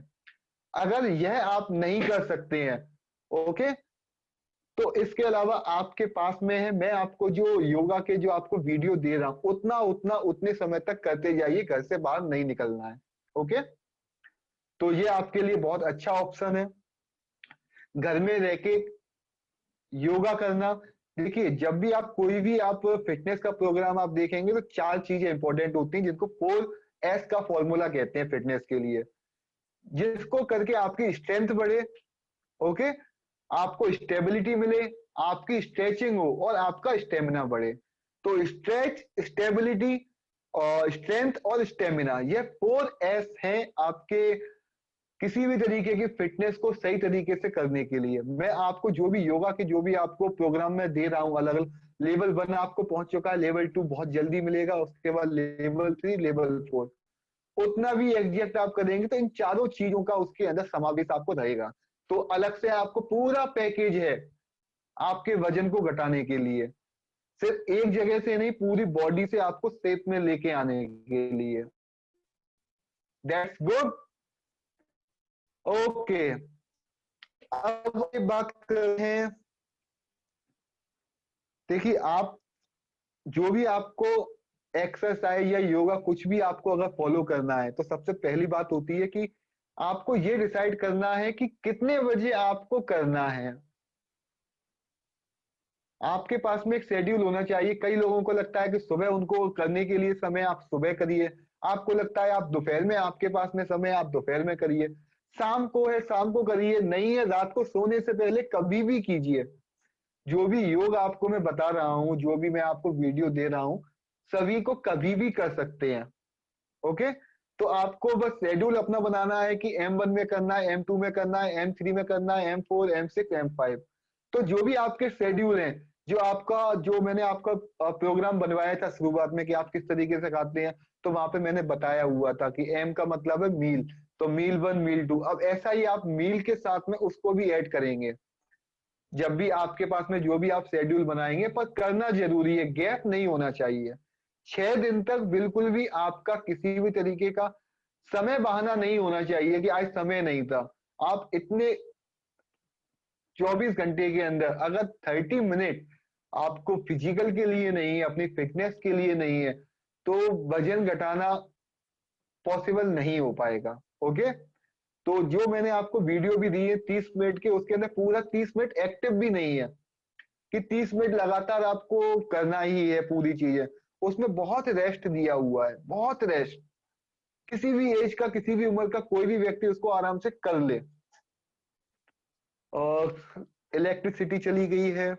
अगर यह आप नहीं कर सकते हैं, ओके, तो इसके अलावा आपके पास में है, मैं आपको जो योगा के जो आपको वीडियो दे रहा हूं उतने समय तक करते जाइए, घर से बाहर नहीं निकलना है। ओके, तो ये आपके लिए बहुत अच्छा ऑप्शन है घर में रह के योगा करना। देखिए जब भी आप कोई भी आप फिटनेस का प्रोग्राम आप देखेंगे तो 4 चीजें इंपॉर्टेंट होती हैं जिनको 4S का फॉर्मूला कहते हैं फिटनेस के लिए, जिसको करके आपकी स्ट्रेंथ बढ़े, ओके, आपको स्टेबिलिटी मिले, आपकी स्ट्रेचिंग हो और आपका स्टेमिना बढ़े। तो स्ट्रेच, स्टेबिलिटी और स्ट्रेंथ और स्टेमिना, ये 4S हैं आपके किसी भी तरीके की फिटनेस को सही तरीके से करने के लिए। मैं आपको जो भी योगा के जो भी आपको प्रोग्राम में दे रहा हूँ, अलग अलग लेवल 1 आपको पहुंच चुका है, लेवल 2 बहुत जल्दी मिलेगा, उसके बाद लेवल 3, लेवल 4, उतना भी एग्जैक्ट आप करेंगे तो इन चारों चीजों का उसके अंदर समावेश आपको रहेगा। तो अलग से आपको पूरा पैकेज है आपके वजन को घटाने के लिए, सिर्फ एक जगह से नहीं, पूरी बॉडी से आपको शेप में लेके आने के लिए। That's good. ओके, अब बात करते हैं। देखिए आप जो भी आपको एक्सरसाइज या योगा कुछ भी आपको अगर फॉलो करना है तो सबसे पहली बात होती है कि आपको ये डिसाइड करना है कि कितने बजे आपको करना है। आपके पास में एक शेड्यूल होना चाहिए। कई लोगों को लगता है कि सुबह उनको करने के लिए समय, आप सुबह करिए। आपको लगता है आप दोपहर में आपके पास में समय, आप दोपहर में करिए। शाम को है शाम को करिए, नहीं है रात को सोने से पहले कभी भी कीजिए। जो भी योग आपको मैं बता रहा हूं, जो भी मैं आपको वीडियो दे रहा हूं, सभी को कभी भी कर सकते हैं। ओके, तो आपको बस शेड्यूल अपना बनाना है कि M1 में करना है, M2 में करना है, M3 में करना है, M4, M6, M5। तो जो भी आपके शेड्यूल हैं, जो आपका जो मैंने आपका प्रोग्राम बनवाया था शुरुआत में कि आप किस तरीके से खाते हैं, तो वहां पे मैंने बताया हुआ था कि M का मतलब है मील, तो मील 1, मील 2। अब ऐसा ही आप मील के साथ में उसको भी ऐड करेंगे जब भी आपके पास में जो भी आप शेड्यूल बनाएंगे, पर करना जरूरी है, गैप नहीं होना चाहिए। 6 दिन तक बिल्कुल भी आपका किसी भी तरीके का समय बहाना नहीं होना चाहिए कि आज समय नहीं था। आप इतने 24 घंटे के अंदर अगर 30 मिनट आपको फिजिकल के लिए नहीं है, अपनी फिटनेस के लिए नहीं है, तो वजन घटाना पॉसिबल नहीं हो पाएगा। ओके, तो जो मैंने आपको वीडियो भी दी है 30 मिनट के, उसके अंदर पूरा 30 मिनट एक्टिव भी नहीं है कि 30 मिनट लगातार आपको करना ही है पूरी चीजें। उसमें बहुत रेस्ट दिया हुआ है, बहुत रेस्ट। किसी भी एज का, किसी भी उम्र का कोई भी व्यक्ति उसको आराम से कर ले। और इलेक्ट्रिसिटी चली गई है,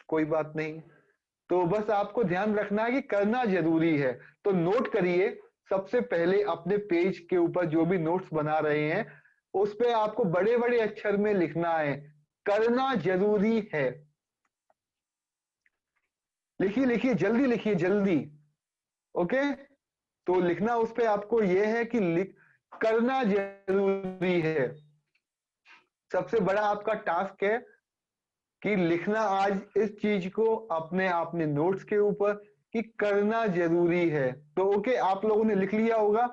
कोई बात नहीं। तो बस आपको ध्यान रखना है कि करना जरूरी है। तो नोट करिए, सबसे पहले अपने पेज के ऊपर जो भी नोट्स बना रहे हैं उस पे आपको बड़े बड़े अक्षर में लिखना है, करना जरूरी है। लिखिए लिखिए, जल्दी लिखिए, जल्दी। ओके, तो लिखना उस पे आपको यह है कि करना जरूरी है। सबसे बड़ा आपका टास्क है कि लिखना आज इस चीज को अपने नोट्स के ऊपर कि करना जरूरी है। तो ओके, आप लोगों ने लिख लिया होगा।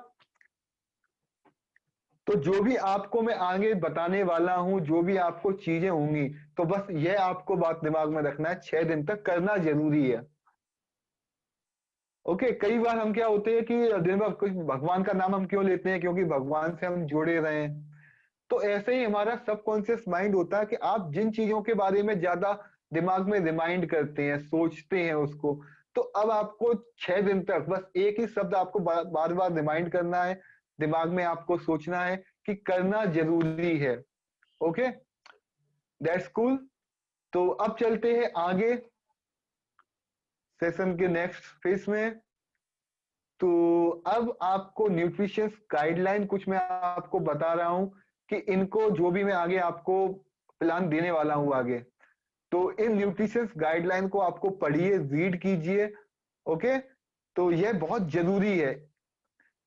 तो जो भी आपको मैं आगे बताने वाला हूं, जो भी आपको चीजें होंगी, तो बस यह आपको बात दिमाग में रखना है, 6 दिन तक करना जरूरी है। ओके, कई बार हम क्या होते हैं कि दिन भर कुछ भगवान का नाम हम क्यों लेते हैं, क्योंकि भगवान से हम जुड़े रहे हैं। तो ऐसे ही हमारा सबकॉन्शियस माइंड होता है कि आप जिन चीजों के बारे में ज्यादा दिमाग में रिमाइंड करते हैं, सोचते हैं उसको, तो अब आपको 6 दिन तक बस एक ही शब्द आपको बार बार रिमाइंड करना है, दिमाग में आपको सोचना है कि करना जरूरी है। Okay, that's cool. तो अब चलते हैं आगे सेशन के नेक्स्ट फेज में। तो अब आपको न्यूट्रिशन गाइडलाइन कुछ मैं आपको बता रहा हूं कि इनको जो भी मैं आगे आपको प्लान देने वाला हूं आगे, तो इन न्यूट्रिशन गाइडलाइन को आपको पढ़िए, रीड कीजिए। ओके, तो यह बहुत जरूरी है।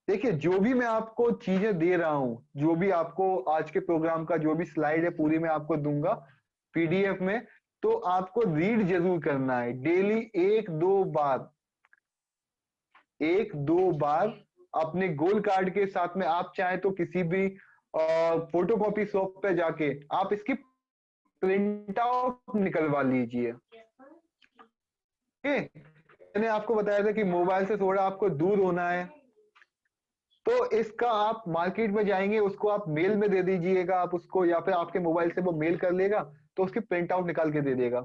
देखिए जो भी मैं आपको चीजें दे रहा हूं, जो भी आपको आज के प्रोग्राम का जो भी स्लाइड है पूरी मैं आपको दूंगा पीडीएफ में, तो आपको रीड जरूर करना है डेली, एक दो बार अपने गोल कार्ड के साथ में। आप चाहे तो किसी भी फोटोकॉपी शॉप पे जाके आप इसकी प्रिंट आउट निकलवा लीजिए। मैंने आपको बताया था कि मोबाइल से थोड़ा आपको दूर होना है, तो इसका आप मार्केट में जाएंगे, उसको आप मेल में दे दीजिएगा आप उसको, या फिर आपके मोबाइल से वो मेल कर लेगा तो उसकी प्रिंट आउट निकाल के दे देगा।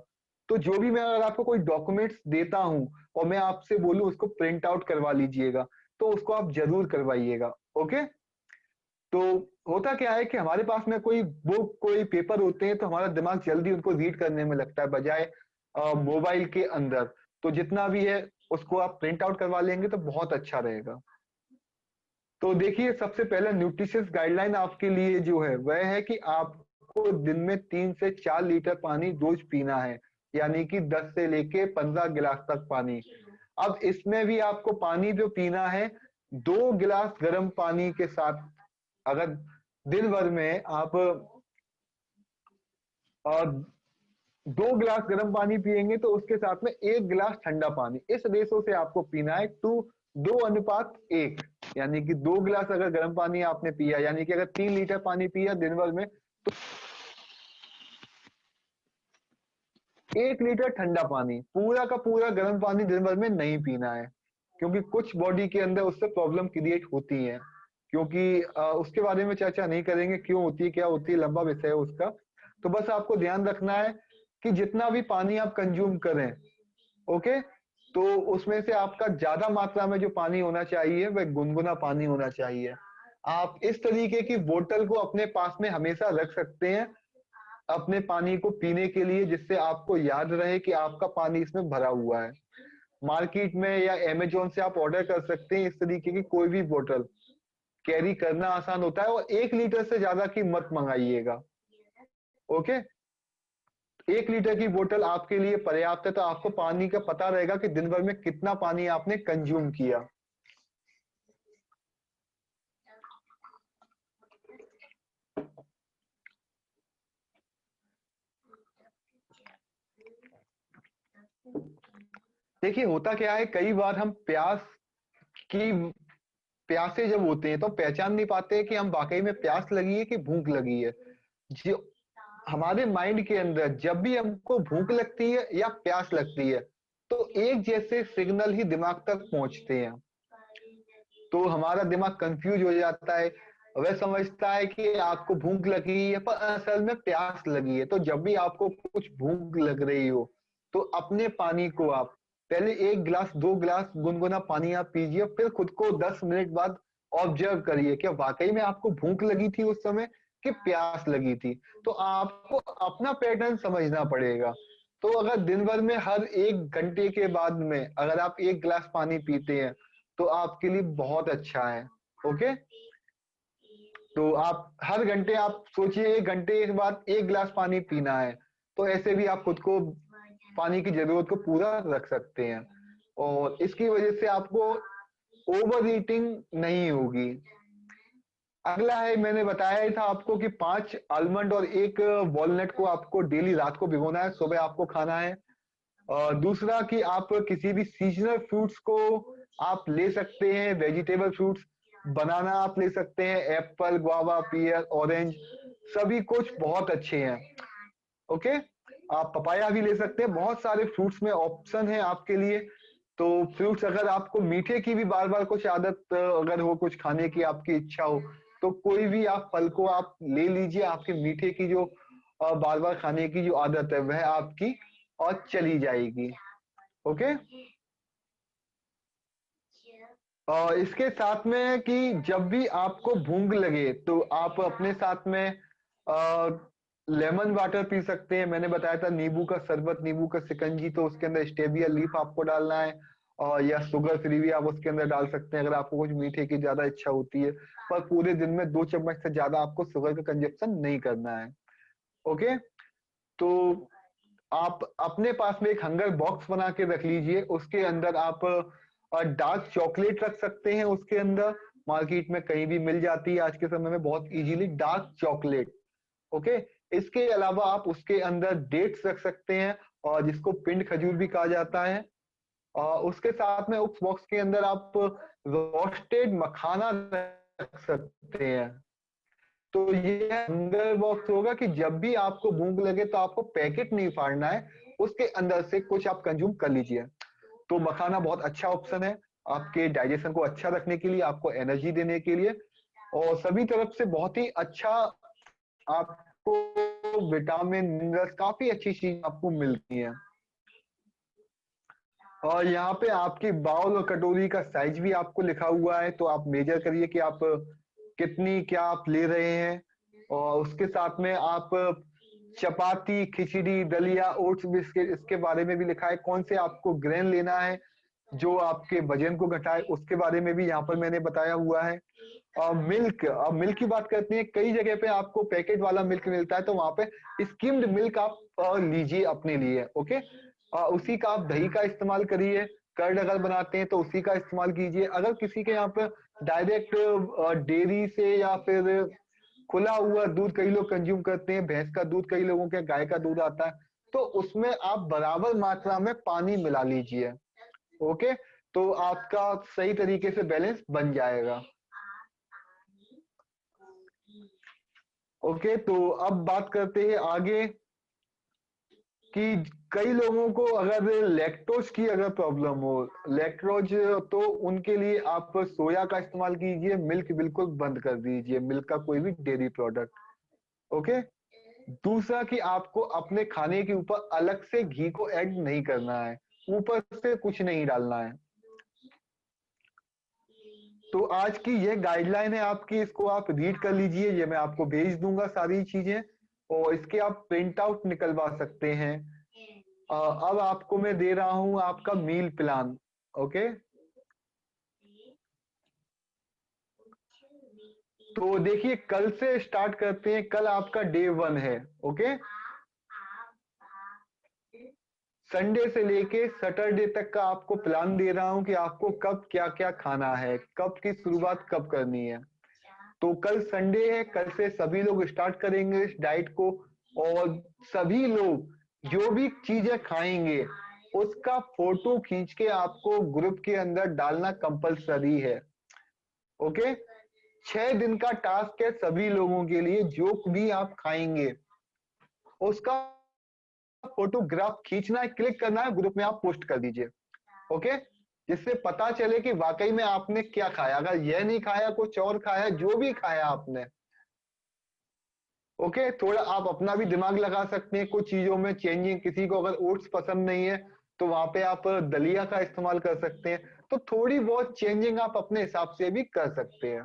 तो जो भी मैं अगर आपको कोई डॉक्यूमेंट्स देता हूं और मैं आपसे बोलूं उसको प्रिंट आउट करवा लीजिएगा, तो उसको आप जरूर करवाइएगा। ओके। तो होता क्या है कि हमारे पास में कोई बुक कोई पेपर होते हैं तो हमारा दिमाग जल्दी उनको रीड करने में लगता है बजाय मोबाइल के अंदर। तो जितना भी है उसको आप प्रिंट आउट करवा लेंगे तो बहुत अच्छा रहेगा। तो देखिए, सबसे पहले न्यूट्रिशियस गाइडलाइन आपके लिए जो है वह है कि आपको दिन में 3 से 4 लीटर पानी रोज पीना है, यानी कि 10 से लेके 15 गिलास तक पानी। अब इसमें भी आपको पानी जो पीना है 2 गिलास गर्म पानी के साथ। अगर दिन भर में आप 2 गिलास गर्म पानी पिएंगे तो उसके साथ में 1 गिलास ठंडा पानी, इस रेशो से आपको पीना है 2:1, यानी कि 2 गिलास अगर गर्म पानी आपने पिया, यानी कि अगर 3 लीटर पानी पिया दिन भर में, तो 1 लीटर ठंडा पानी, पूरा का पूरा गर्म पानी दिन भर में नहीं पीना है, क्योंकि कुछ बॉडी के अंदर उससे प्रॉब्लम क्रिएट होती है। क्योंकि उसके बारे में चर्चा नहीं करेंगे, क्यों होती है क्या होती है, लंबा विषय है उसका। तो बस आपको ध्यान रखना है कि जितना भी पानी आप कंज्यूम करें, ओके, तो उसमें से आपका ज्यादा मात्रा में जो पानी होना चाहिए वह गुनगुना पानी होना चाहिए। आप इस तरीके की बोतल को अपने पास में हमेशा रख सकते हैं अपने पानी को पीने के लिए, जिससे आपको याद रहे कि आपका पानी इसमें भरा हुआ है। मार्केट में या अमेजोन से आप ऑर्डर कर सकते हैं इस तरीके की कोई भी बोतल, कैरी करना आसान होता है। और 1 लीटर से ज्यादा की मत मंगाइएगा। ओके। 1 लीटर की बोतल आपके लिए पर्याप्त है, तो आपको पानी का पता रहेगा कि दिन भर में कितना पानी आपने कंज्यूम किया। देखिए, होता क्या है, कई बार हम की प्यासे जब होते हैं तो पहचान नहीं पाते कि हम वाकई में प्यास लगी है कि भूख लगी है। जो हमारे माइंड के अंदर जब भी हमको भूख लगती है या प्यास लगती है, तो एक जैसे सिग्नल ही दिमाग तक पहुंचते हैं। तो हमारा दिमाग कंफ्यूज हो जाता है, वह समझता है कि आपको भूख लगी है पर असल में प्यास लगी है। तो जब भी आपको कुछ भूख लग रही हो, तो अपने पानी को आप पहले 1 गिलास 2 गिलास गुनगुना पानी आप पीजिए, फिर खुद को 10 मिनट बाद ऑब्जर्व करिए कि वाकई में आपको भूख लगी थी उस समय कि प्यास लगी थी। तो आपको अपना पैटर्न समझना पड़ेगा। तो अगर दिन भर में हर 1 घंटे के बाद में अगर आप 1 गिलास पानी पीते हैं तो आपके लिए बहुत अच्छा है। ओके। तो आप हर घंटे आप सोचिए 1 घंटे के बाद 1 गिलास पानी पीना है, तो ऐसे भी आप खुद को पानी की जरूरत को पूरा रख सकते हैं और इसकी वजह से आपको ओवर ईटिंग नहीं होगी। अगला है, मैंने बताया ही था आपको कि 5 आलमंड और 1 वॉलनट को आपको डेली रात को भिगोना है, सुबह आपको खाना है। और दूसरा कि आप किसी भी सीजनल फ्रूट्स को आप ले सकते हैं, वेजिटेबल फ्रूट्स, बनाना आप ले सकते हैं, एप्पल, गुआवा, पियर, ऑरेंज, सभी कुछ बहुत अच्छे हैं। ओके। आप पपाया भी ले सकते हैं, बहुत सारे फ्रूट्स में ऑप्शन है आपके लिए। तो फ्रूट्स, अगर आपको मीठे की भी बार बार कुछ आदत अगर हो, कुछ खाने की आपकी इच्छा हो, तो कोई भी आप फल को आप ले लीजिए, आपके मीठे की जो बार बार खाने की जो आदत है वह आपकी और चली जाएगी। ओके। और इसके साथ में कि जब भी आपको भूख लगे तो आप अपने साथ में लेमन वाटर पी सकते हैं। मैंने बताया था नींबू का शरबत, नींबू का शिकंजी, तो उसके अंदर स्टेविया लीफ आपको डालना है। और या शुगर फ्री भी आप उसके अंदर डाल सकते हैं अगर आपको कुछ मीठे की ज्यादा इच्छा होती है। पर पूरे दिन में 2 चम्मच से ज्यादा आपको शुगर का कंजप्शन नहीं करना है। ओके। तो आप अपने पास में एक हंगर बॉक्स बना के रख लीजिए, उसके अंदर आप डार्क चॉकलेट रख सकते हैं। उसके अंदर मार्केट में कहीं भी मिल जाती है आज के समय में बहुत इजीली डार्क चॉकलेट। ओके। इसके अलावा आप उसके अंदर डेट्स रख सकते हैं और जिसको पिंड खजूर भी कहा जाता है। और उसके साथ में उस बॉक्स के अंदर आप रोस्टेड मखाना रख सकते हैं। तो ये हंगर बॉक्स होगा कि जब भी आपको भूख लगे तो आपको पैकेट नहीं फाड़ना है, उसके अंदर से कुछ आप कंज्यूम कर लीजिए। तो मखाना बहुत अच्छा ऑप्शन है आपके डाइजेशन को अच्छा रखने के लिए, आपको एनर्जी देने के लिए, और सभी तरफ से बहुत ही अच्छा आपको विटामिन मिनरल्स, काफी अच्छी चीज आपको मिलती है। और यहाँ पे आपकी बाउल और कटोरी का साइज भी आपको लिखा हुआ है, तो आप मेजर करिए कि आप कितनी क्या आप ले रहे हैं। और उसके साथ में आप चपाती, खिचड़ी, दलिया, ओट्स बिस्किट, इसके बारे में भी लिखा है। कौन से आपको ग्रेन लेना है जो आपके वजन को घटाए, उसके बारे में भी यहाँ पर मैंने बताया हुआ है। और मिल्क, अब मिल्क की बात करते हैं, कई जगह पे आपको पैकेट वाला मिल्क मिलता है, तो वहां पे स्किम्ड मिल्क आप लीजिए अपने लिए। ओके, उसी का आप दही का इस्तेमाल करिए। कर्ड अगर बनाते हैं तो उसी का इस्तेमाल कीजिए। अगर किसी के यहाँ पे डायरेक्ट डेयरी से या फिर खुला हुआ दूध कई लोग कंज्यूम करते हैं, भैंस का दूध, कई लोगों के गाय का दूध आता है, तो उसमें आप बराबर मात्रा में पानी मिला लीजिए। ओके, तो आपका सही तरीके से बैलेंस बन जाएगा। ओके, तो अब बात करते हैं आगे कि कई लोगों को अगर लैक्टोज की अगर प्रॉब्लम हो, लैक्टोज, तो उनके लिए आप सोया का इस्तेमाल कीजिए। मिल्क बिल्कुल बंद कर दीजिए, मिल्क का कोई भी डेयरी प्रोडक्ट। ओके, दूसरा कि आपको अपने खाने के ऊपर अलग से घी को ऐड नहीं करना है, ऊपर से कुछ नहीं डालना है। तो आज की यह गाइडलाइन है आपकी, इसको आप रीड कर लीजिए, ये मैं आपको भेज दूंगा सारी चीजें, और इसके आप प्रिंट आउट निकलवा सकते हैं। अब आपको मैं दे रहा हूं आपका मील प्लान। ओके, तो देखिए कल से स्टार्ट करते हैं, कल आपका डे 1 है। ओके, संडे से लेके सैटरडे तक का आपको प्लान दे रहा हूं कि आपको कब क्या क्या खाना है, कब की शुरुआत कब करनी है। तो कल संडे है, कल से सभी लोग स्टार्ट करेंगे इस डाइट को। और सभी लोग जो भी चीजें खाएंगे उसका फोटो खींच के आपको ग्रुप के अंदर डालना कंपलसरी है। ओके, 6 दिन का टास्क है सभी लोगों के लिए, जो भी आप खाएंगे उसका फोटोग्राफ खींचना है, क्लिक करना है, ग्रुप में आप पोस्ट कर दीजिए। ओके, जिससे पता चले कि वाकई में आपने क्या खाया, अगर यह नहीं खाया कुछ और खाया, जो भी खाया आपने। ओके, थोड़ा आप अपना भी दिमाग लगा सकते हैं कुछ चीजों में चेंजिंग। किसी को अगर ओट्स पसंद नहीं है तो वहां पे आप दलिया का इस्तेमाल कर सकते हैं। तो थोड़ी बहुत चेंजिंग आप अपने हिसाब से भी कर सकते हैं।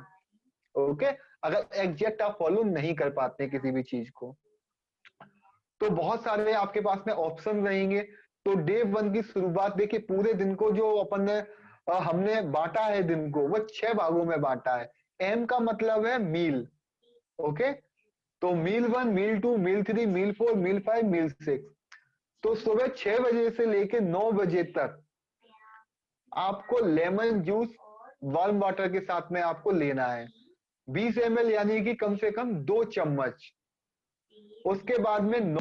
ओके, अगर एग्जैक्ट आप फॉलो नहीं कर पाते किसी भी चीज को, तो बहुत सारे आपके पास में ऑप्शन रहेंगे। तो डे 1 की शुरुआत देखिए, पूरे दिन को जो अपन ने हमने बांटा है दिन को, वो 6 भागों में बांटा है। एम का मतलब है मील। ओके, तो मील 1, मील 2, मील 3, मील 4, मील 5, मील 6। तो सुबह 6 बजे से लेके 9 बजे तक आपको लेमन जूस वार्म वाटर के साथ में आपको लेना है, 20 ml, यानी कि कम से कम 2 चम्मच। उसके बाद में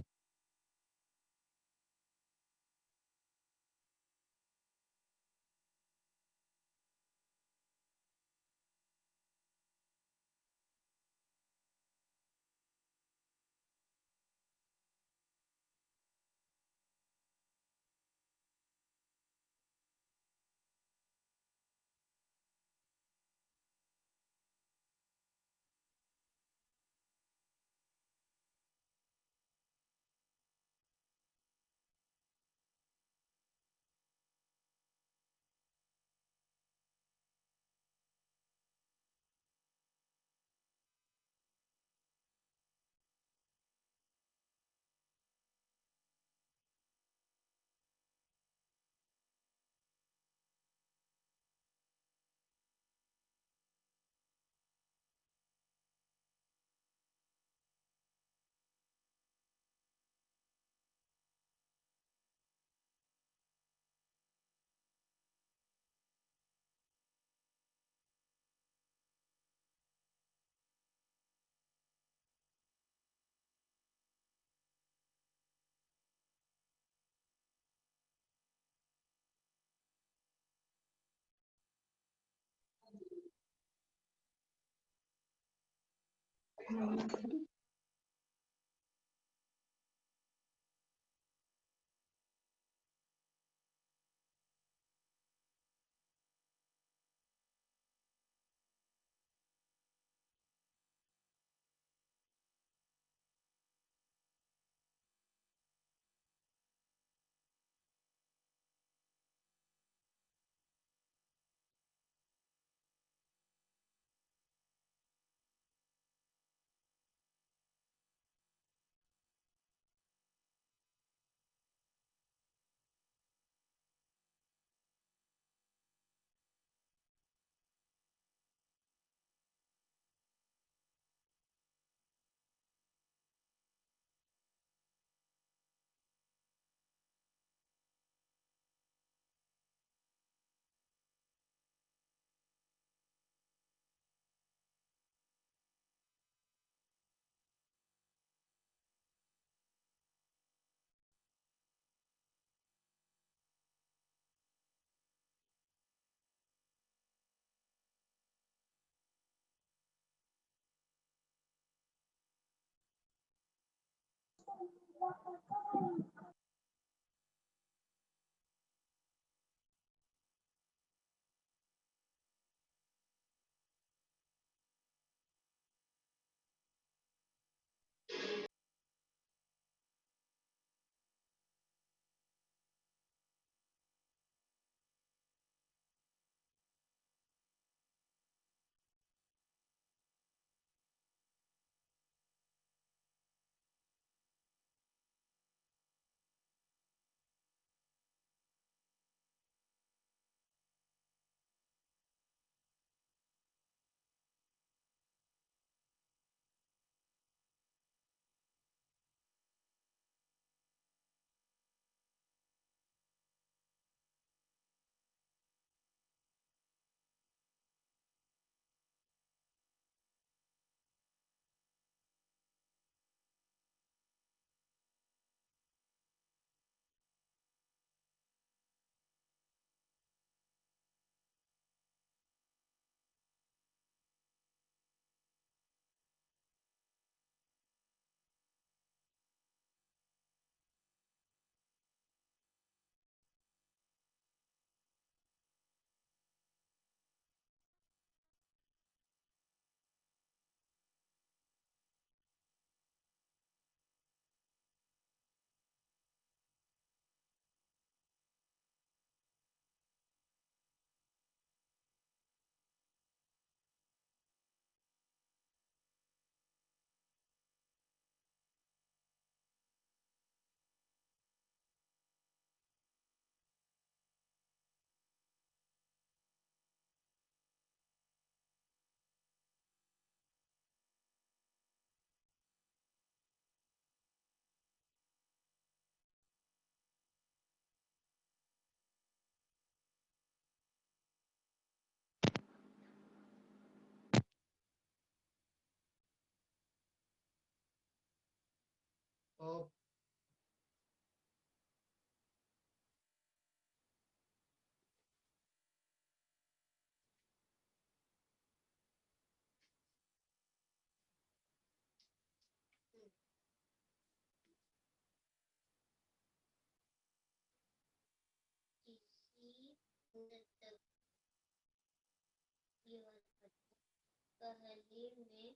पहले में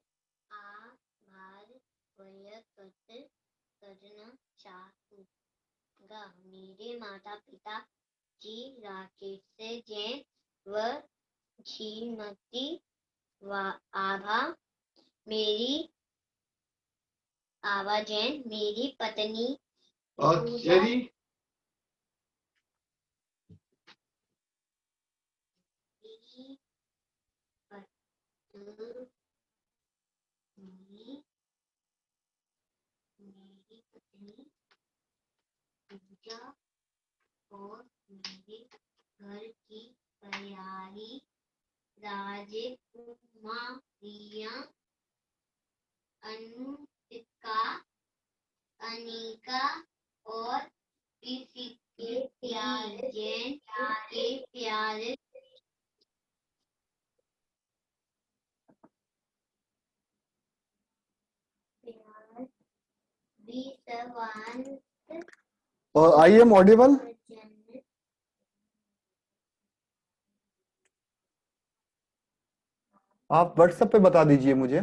आभार व्यक्त करना चाहूँगा। मेरे माता पिता जी राकेश जैन व श्रीमती आभा जैन, मेरी पत्नी अच्छा जी। मेरी पत्नी पूजा और मेरे घर की तैयारी राजकुमारियां अनुष्का, अनिका और किसी के प्यारे और आई एम ऑडिबल? आप व्हाट्सएप पे बता दीजिए मुझे।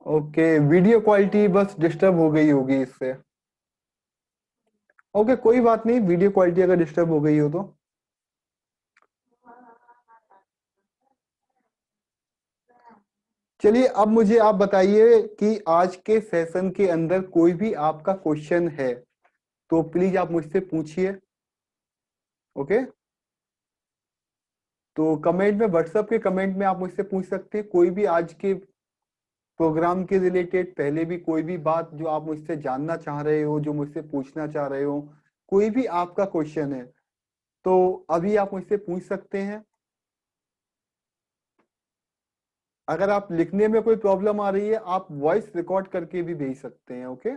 ओके, वीडियो क्वालिटी बस डिस्टर्ब हो गई होगी इससे। ओके, कोई बात नहीं, वीडियो क्वालिटी अगर डिस्टर्ब हो गई हो तो। चलिए, अब मुझे आप बताइए कि आज के सेशन के अंदर कोई भी आपका क्वेश्चन है तो प्लीज आप मुझसे पूछिए। ओके, तो कमेंट में, व्हाट्सएप के कमेंट में आप मुझसे पूछ सकते हैं कोई भी आज के प्रोग्राम के रिलेटेड, पहले भी कोई भी बात जो आप मुझसे जानना चाह रहे हो, जो मुझसे पूछना चाह रहे हो, कोई भी आपका क्वेश्चन है तो अभी आप मुझसे पूछ सकते हैं। अगर आप लिखने में कोई प्रॉब्लम आ रही है, आप वॉइस रिकॉर्ड करके भी भेज सकते हैं। ओके,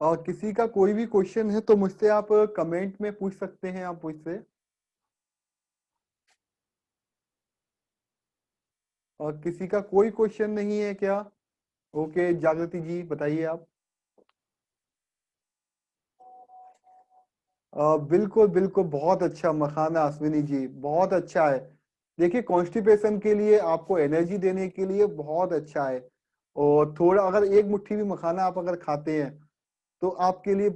और किसी का कोई भी क्वेश्चन है तो मुझसे आप कमेंट में पूछ सकते हैं, आप मुझसे। और किसी का कोई क्वेश्चन नहीं है क्या? ओके जागृति जी बताइए आप। बिल्कुल बिल्कुल, बहुत अच्छा मखाना अश्विनी जी, बहुत अच्छा है। देखिए कॉन्स्टिपेशन के लिए, आपको एनर्जी देने के लिए बहुत अच्छा है। और थोड़ा अगर एक मुट्ठी भी मखाना आप अगर खाते हैं तो आपके लिए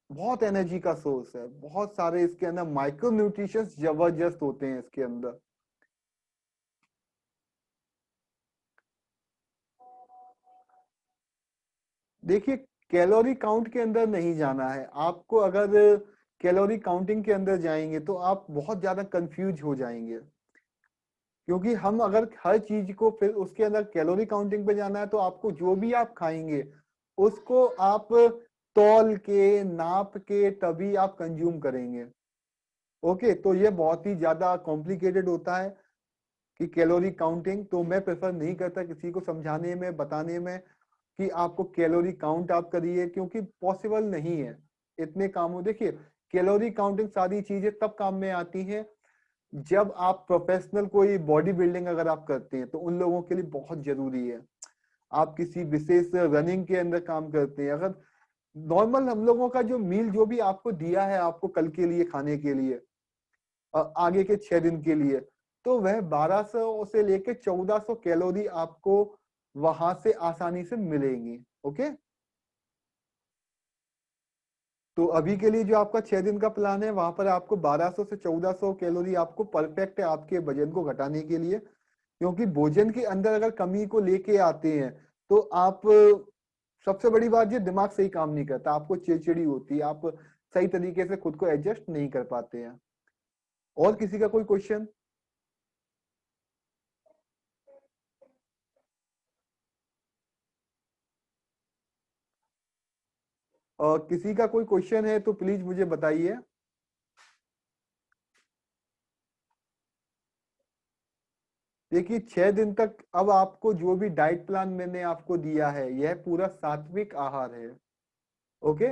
बहुत एनर्जी का सोर्स है। बहुत सारे इसके अंदर माइक्रो न्यूट्रिशंस जबरदस्त होते हैं इसके अंदर। देखिए कैलोरी काउंट के अंदर नहीं जाना है आपको। अगर कैलोरी काउंटिंग के अंदर जाएंगे तो आप बहुत ज्यादा कंफ्यूज हो जाएंगे, क्योंकि हम अगर हर चीज को फिर उसके अंदर कैलोरी काउंटिंग पे जाना है तो आपको जो भी आप खाएंगे उसको आप तौल के नाप के तभी आप कंज्यूम करेंगे। ओके, तो ये बहुत ही ज्यादा कॉम्प्लिकेटेड होता है कि कैलोरी काउंटिंग, तो मैं प्रेफर नहीं करता किसी को समझाने में, बताने में कि आपको कैलोरी काउंट आप करिए, क्योंकि पॉसिबल नहीं है इतने कामों। देखिए कैलोरी काउंटिंग सारी चीजें तब काम में आती हैं जब आप प्रोफेशनल कोई बॉडी बिल्डिंग अगर आप करते हैं तो उन लोगों के लिए बहुत जरूरी है। आप किसी विशेष रनिंग के अंदर काम करते हैं, अगर नॉर्मल हम लोगों का जो मील जो भी आपको दिया है आपको कल के लिए खाने के लिए, आगे के 6 दिन के लिए, तो वह 1200 से लेके 1400 कैलोरी आपको वहां से आसानी से मिलेंगी। ओके, तो अभी के लिए जो आपका 6 दिन का प्लान है वहां पर आपको 1200 से 1400 कैलोरी आपको परफेक्ट है आपके वजन को घटाने के लिए। क्योंकि भोजन के अंदर अगर कमी को लेके आते हैं तो आप, सबसे बड़ी बात ये दिमाग सही काम नहीं करता, आपको चिड़चिड़ी होती है, आप सही तरीके से खुद को एडजस्ट नहीं कर पाते हैं। और किसी का कोई क्वेश्चन? किसी का कोई क्वेश्चन है तो प्लीज मुझे बताइए। देखिए 6 दिन तक अब आपको जो भी डाइट प्लान मैंने आपको दिया है यह पूरा सात्विक आहार है। ओके,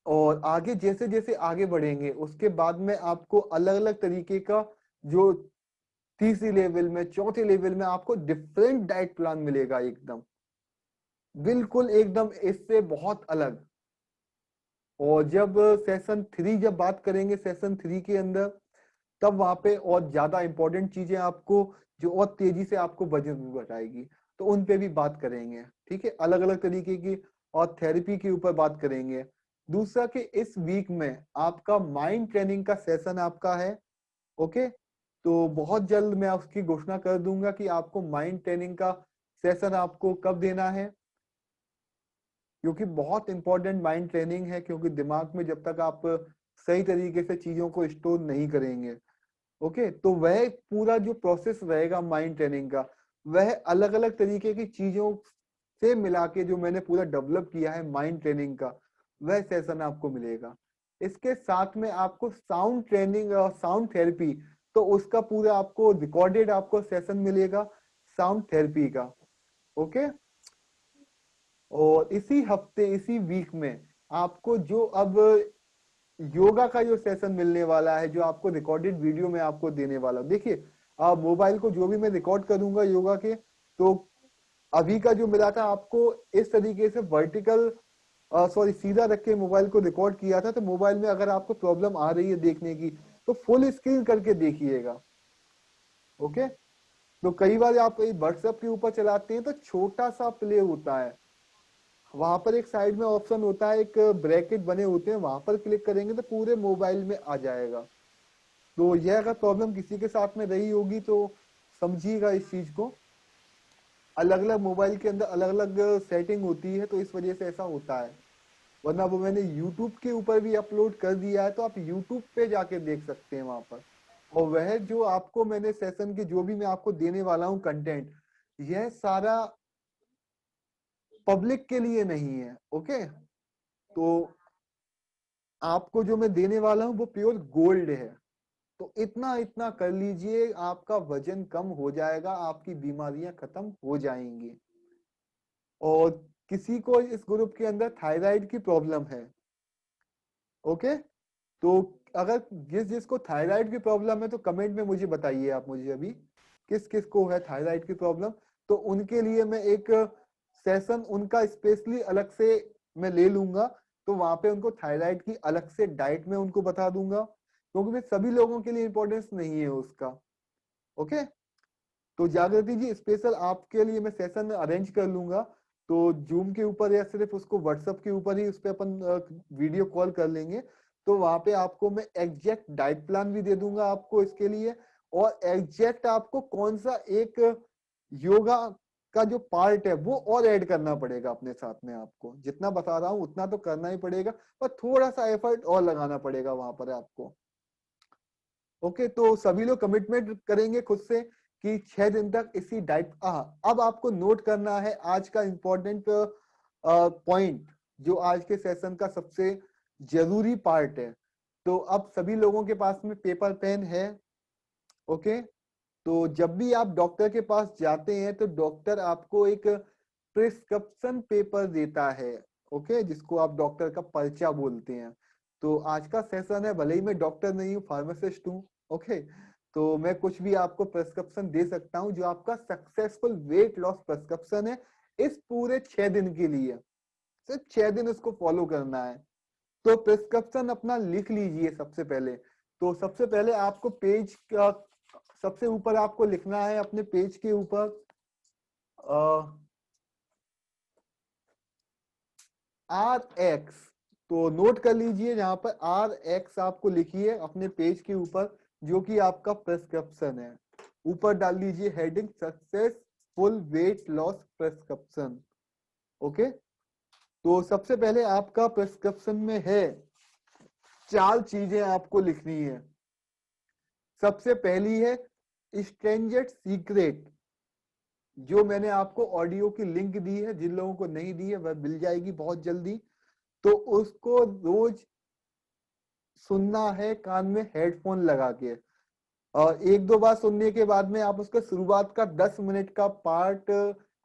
और आगे जैसे जैसे आगे बढ़ेंगे उसके बाद में आपको अलग अलग तरीके का, जो तीसरी लेवल में चौथे लेवल में आपको डिफरेंट डाइट प्लान मिलेगा, एकदम बिल्कुल एकदम इससे बहुत अलग। और जब सेशन 3 जब बात करेंगे सेशन 3 के अंदर, तब वहां पे और ज्यादा इंपॉर्टेंट चीजें आपको, जो और तेजी से आपको वजन घटाएगी, तो उन पे भी बात करेंगे। ठीक है, अलग अलग तरीके की और थेरेपी के ऊपर बात करेंगे। दूसरा कि इस वीक में आपका माइंड ट्रेनिंग का सेशन आपका है। ओके, तो बहुत जल्द मैं उसकी घोषणा कर दूंगा कि आपको माइंड ट्रेनिंग का सेशन आपको कब देना है, क्योंकि बहुत इंपॉर्टेंट माइंड ट्रेनिंग है। क्योंकि दिमाग में जब तक आप सही तरीके से चीजों को स्टोर नहीं करेंगे, ओके, तो वह पूरा जो प्रोसेस रहेगा माइंड ट्रेनिंग का, वह अलग अलग तरीके की चीजों से मिला के जो मैंने पूरा डेवलप किया है माइंड ट्रेनिंग का, वह सेशन आपको मिलेगा। इसके साथ में आपको साउंड ट्रेनिंग और साउंड थेरेपी, तो उसका पूरा आपको रिकॉर्डेड आपको सेशन मिलेगा साउंड थेरेपी का। ओके, और इसी हफ्ते इसी वीक में आपको जो अब योगा का जो सेशन मिलने वाला है, जो आपको रिकॉर्डेड वीडियो में आपको देने वाला हूं। देखिए आप मोबाइल को जो भी मैं रिकॉर्ड करूंगा योगा के, तो अभी का जो मिला था आपको इस तरीके से वर्टिकल, सॉरी सीधा रख के मोबाइल को रिकॉर्ड किया था। तो मोबाइल में अगर आपको प्रॉब्लम आ रही है देखने की तो फुल स्क्रीन करके देखिएगा। ओके, तो कई बार आप व्हाट्सएप के ऊपर चलाते हैं तो छोटा सा प्ले होता है, वहां पर एक साइड में ऑप्शन होता है, एक ब्रैकेट बने होते हैं, वहां पर क्लिक करेंगे तो पूरे मोबाइल में आ जाएगा। तो यह अगर प्रॉब्लम किसी के साथ में रही होगी तो समझिएगा इस चीज को। अलग अलग मोबाइल के अंदर अलग अलग सेटिंग होती है तो इस वजह से ऐसा होता है। वरना वो मैंने यूट्यूब के ऊपर भी अपलोड कर दिया है, तो आप यूट्यूब पे जाके देख सकते हैं वहां पर। और वह जो आपको मैंने सेशन के जो भी मैं आपको देने वाला हूँ कंटेंट, यह सारा पब्लिक के लिए नहीं है। ओके, तो आपको जो मैं देने वाला हूँ वो प्योर गोल्ड है। तो इतना इतना कर लीजिए, आपका वजन कम हो जाएगा, आपकी बीमारियां खत्म हो जाएंगी। और किसी को इस ग्रुप के अंदर थायराइड की प्रॉब्लम है। ओके, तो अगर जिसको थायराइड की प्रॉब्लम है तो कमेंट में मुझे बताइए आप मुझे अभी किस किस को है थायराइड की प्रॉब्लम, तो उनके लिए मैं एक सेशन उनका स्पेशली अलग से मैं ले लूंगा, तो वहां पे उनको थायराइड की अलग से डाइट में उनको बता दूंगा, क्योंकि फिर सभी लोगों के लिए इंपॉर्टेंस नहीं है उसका। ओके, तो जागृति जी स्पेशल आपके लिए मैं सेशन अरेंज कर लूंगा, तो जूम के ऊपर या सिर्फ उसको व्हाट्सएप के ऊपर ही उस पर अपन वीडियो कॉल कर लेंगे, तो वहां पे आपको मैं एग्जैक्ट डाइट प्लान भी दे दूंगा आपको इसके लिए, और एग्जैक्ट आपको कौन सा एक योगा का जो पार्ट है वो और ऐड करना पड़ेगा अपने साथ में। आपको जितना बता रहा हूँ उतना तो करना ही पड़ेगा, पर थोड़ा सा एफर्ट और लगाना पड़ेगा वहां पर आपको। ओके, तो सभी लोग कमिटमेंट करेंगे खुद से कि 6 दिन तक इसी डाइट। अब आपको नोट करना है आज का इंपॉर्टेंट पॉइंट, जो आज के सेशन का सबसे जरूरी पार्ट है। तो अब सभी लोगों के पास में पेपर पेन है। ओके, तो जब भी आप डॉक्टर के पास जाते हैं तो डॉक्टर आपको एक प्रिस्क्रिप्शन पेपर देता है। ओके, जिसको आप डॉक्टर का पर्चा बोलते हैं। तो आज का सेशन है, भले ही मैं डॉक्टर नहीं हूँ, फार्मासिस्ट हूँ। ओके, तो मैं कुछ भी आपको प्रिस्क्रिप्शन दे सकता हूँ जो आपका सक्सेसफुल वेट लॉस प्रिस्क्रिप्शन है इस पूरे 6 दिन के लिए। सिर्फ 6 दिन उसको फॉलो करना है। तो प्रिस्क्रिप्शन अपना लिख लीजिए सबसे पहले। तो सबसे पहले आपको पेज का सबसे ऊपर आपको लिखना है, अपने पेज के ऊपर RX। तो नोट कर लीजिए, यहाँ पर RX आपको लिखिए अपने पेज के ऊपर, जो कि आपका प्रिस्क्रिप्शन है। ऊपर डाल लीजिए heading successful weight loss prescription. Okay, तो सबसे पहले आपका प्रिस्क्रिप्शन में है 4 चीजें आपको लिखनी है। सबसे पहली है स्ट्रेंजर सीक्रेट, जो मैंने आपको ऑडियो की लिंक दी है, जिन लोगों को नहीं दी है वह मिल जाएगी बहुत जल्दी। तो उसको रोज सुनना है कान में हेडफोन लगा के, और 1-2 बार सुनने के बाद में आप उसका शुरुआत का 10 मिनट का पार्ट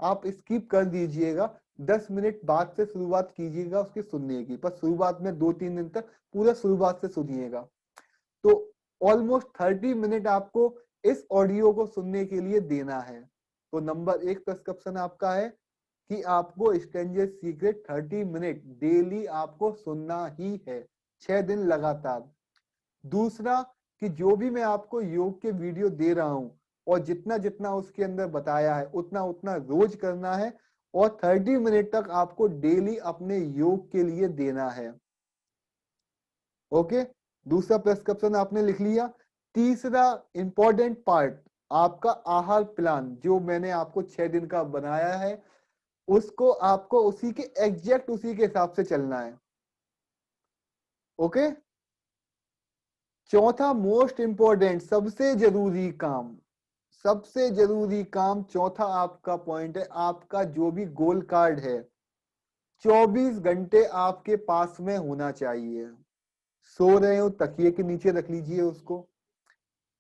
आप स्किप कर दीजिएगा। 10 मिनट बाद से शुरुआत कीजिएगा उसकी सुनने की, पर शुरुआत में 2-3 दिन तक पूरा शुरुआत से सुनिएगा। तो ऑलमोस्ट 30 मिनट आपको इस ऑडियो को सुनने के लिए देना है। तो नंबर 1 प्रिस्क्रिप्शन आपका है कि आपको स्ट्रेंजर सीक्रेट 30 मिनट डेली आपको सुनना ही है, 6 दिन लगातार। दूसरा कि जो भी मैं आपको योग के वीडियो दे रहा हूं और जितना जितना उसके अंदर बताया है उतना उतना रोज करना है, और 30 मिनट तक आपको डेली अपने योग के लिए देना है। ओके, दूसरा प्रिस्क्रिप्शन आपने लिख लिया। तीसरा इंपॉर्टेंट पार्ट आपका आहार प्लान, जो मैंने आपको 6 दिन का बनाया है, उसको आपको उसी के एग्जैक्ट उसी के हिसाब से चलना है। ओके, चौथा मोस्ट इंपॉर्टेंट सबसे जरूरी काम, सबसे जरूरी काम चौथा आपका पॉइंट है, आपका जो भी गोल कार्ड है 24 घंटे आपके पास में होना चाहिए। सो रहे हो तकिए के नीचे रख लीजिए उसको।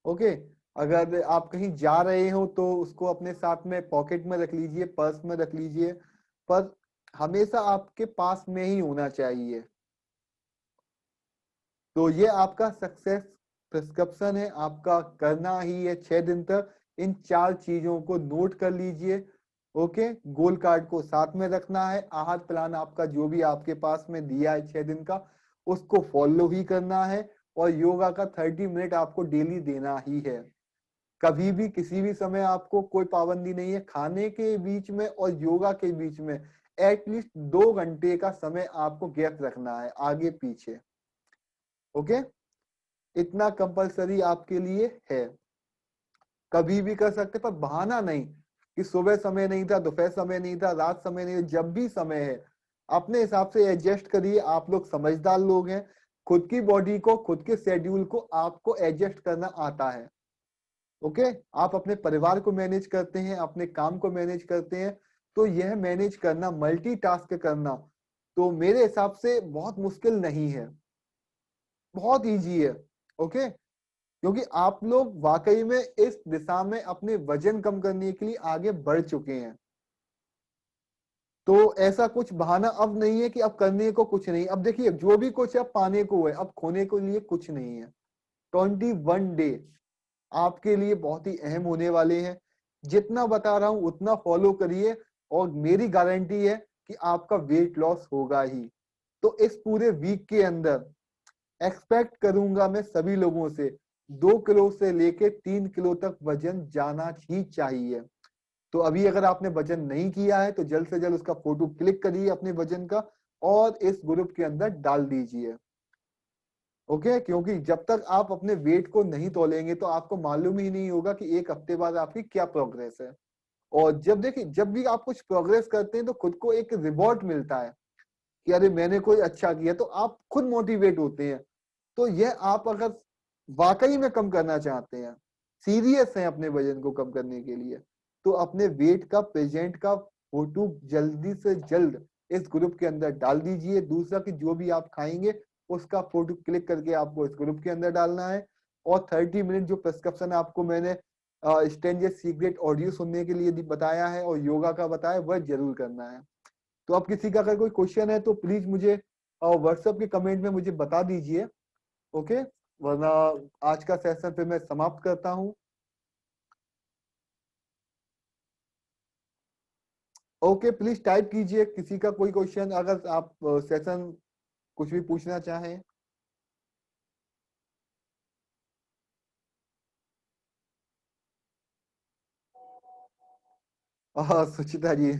ओके, अगर आप कहीं जा रहे हो तो उसको अपने साथ में पॉकेट में रख लीजिए, पर्स में रख लीजिए, पर हमेशा आपके पास में ही होना चाहिए। तो ये आपका सक्सेस प्रिस्क्रिप्शन है, आपका करना ही है 6 दिन तक। इन 4 चीजों को नोट कर लीजिए। ओके, गोल कार्ड को साथ में रखना है, आहार प्लान आपका जो भी आपके पास में दिया है 6 दिन का उसको फॉलो ही करना है, और योगा का 30 मिनट आपको डेली देना ही है। कभी भी किसी भी समय आपको कोई पाबंदी नहीं है, खाने के बीच में और योगा के बीच में एटलीस्ट 2 घंटे का समय आपको गैप रखना है आगे पीछे। ओके, इतना कंपलसरी आपके लिए है। कभी भी कर सकते, पर बहाना नहीं कि सुबह समय नहीं था, दोपहर समय नहीं था, रात समय नहीं था, जब भी समय है अपने हिसाब से एडजस्ट करिए। आप लोग समझदार लोग हैं, खुद की बॉडी को, खुद के शेड्यूल को आपको एडजस्ट करना आता है। ओके, आप अपने परिवार को मैनेज करते हैं, अपने काम को मैनेज करते हैं, तो यह मैनेज करना, मल्टीटास्क करना, तो मेरे हिसाब से बहुत मुश्किल नहीं है, बहुत इजी है। ओके, क्योंकि आप लोग वाकई में इस दिशा में अपने वजन कम करने के लिए आगे बढ़ चुके हैं। तो ऐसा कुछ बहाना अब नहीं है कि अब करने को कुछ नहीं। अब देखिए जो भी कुछ अब पाने को है, अब खोने के लिए कुछ नहीं है। 21 डे आपके लिए बहुत ही अहम होने वाले हैं। जितना बता रहा हूं उतना फॉलो करिए और मेरी गारंटी है कि आपका वेट लॉस होगा ही। तो इस पूरे वीक के अंदर एक्सपेक्ट करूंगा मैं सभी लोगों से 2 किलो से लेके 3 किलो तक वजन जाना ही चाहिए। तो अभी अगर आपने वजन नहीं किया है तो जल्द से जल्द उसका फोटो क्लिक करिए अपने वजन का और इस ग्रुप के अंदर डाल दीजिए। ओके, क्योंकि जब तक आप अपने वेट को नहीं तोलेंगे तो आपको मालूम ही नहीं होगा कि एक हफ्ते बाद आपकी क्या प्रोग्रेस है। और जब देखिए जब भी आप कुछ प्रोग्रेस करते हैं तो खुद को एक रिवॉर्ड मिलता है कि अरे मैंने कोई अच्छा किया, तो आप खुद मोटिवेट होते हैं। तो यह आप अगर वाकई में कम करना चाहते हैं, सीरियस हैं अपने वजन को कम करने के लिए, तो अपने वेट का प्रेजेंट का फोटो जल्दी से जल्द इस ग्रुप के अंदर डाल दीजिए। दूसरा कि जो भी आप खाएंगे उसका फोटो क्लिक करके आपको इस ग्रुप के अंदर डालना है। और 30 मिनट जो प्रिस्क्रिप्शन आपको मैंने स्ट्रेंजर सीक्रेट ऑडियो सुनने के लिए बताया है और योगा का बताया, वह जरूर करना है। तो अब किसी का अगर कोई क्वेश्चन है तो प्लीज मुझे व्हाट्सएप के कमेंट में मुझे बता दीजिए। ओके, वरना आज का सेशन फिर मैं समाप्त करता हूँ। ओके, प्लीज टाइप कीजिए किसी का कोई क्वेश्चन अगर आप सेशन कुछ भी पूछना चाहें। सुचिता जी,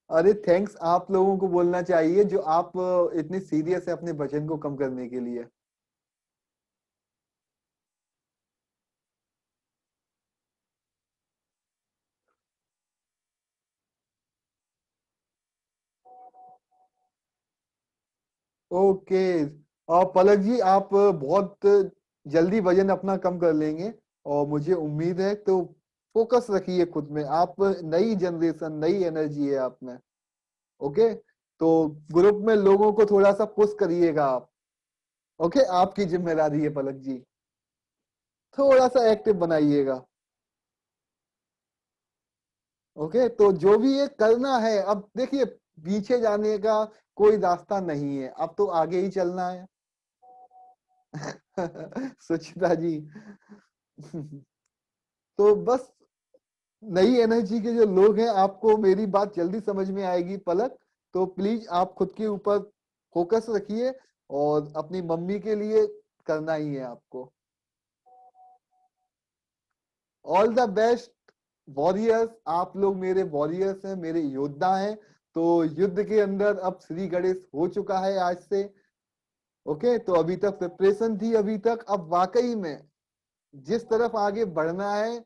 अरे थैंक्स आप लोगों को बोलना चाहिए जो आप इतने सीरियस है अपने वजन को कम करने के लिए। ओके, और पलक जी आप बहुत जल्दी वजन अपना कम कर लेंगे और मुझे उम्मीद है। तो फोकस रखिए खुद में, आप नई जनरेशन नई एनर्जी है आप में। ओके, तो ग्रुप में लोगों को थोड़ा सा पुश करिएगा आप। ओके, आपकी जिम्मेदारी है पलक जी, थोड़ा सा एक्टिव बनाइएगा। ओके, तो जो भी ये करना है अब देखिए पीछे जाने का कोई रास्ता नहीं है, अब तो आगे ही चलना है। सुचिता जी, तो बस नई एनर्जी के जो लोग हैं आपको मेरी बात जल्दी समझ में आएगी पलक। तो प्लीज आप खुद के ऊपर फोकस रखिए और अपनी मम्मी के लिए करना ही है आपको। ऑल द बेस्ट वॉरियर्स, आप लोग मेरे वॉरियर्स हैं, मेरे योद्धा हैं। तो युद्ध के अंदर अब श्री गणेश हो चुका है आज से। ओके, तो अभी तक प्रिपरेशन थी, अभी तक अब वाकई में जिस तरफ आगे बढ़ना है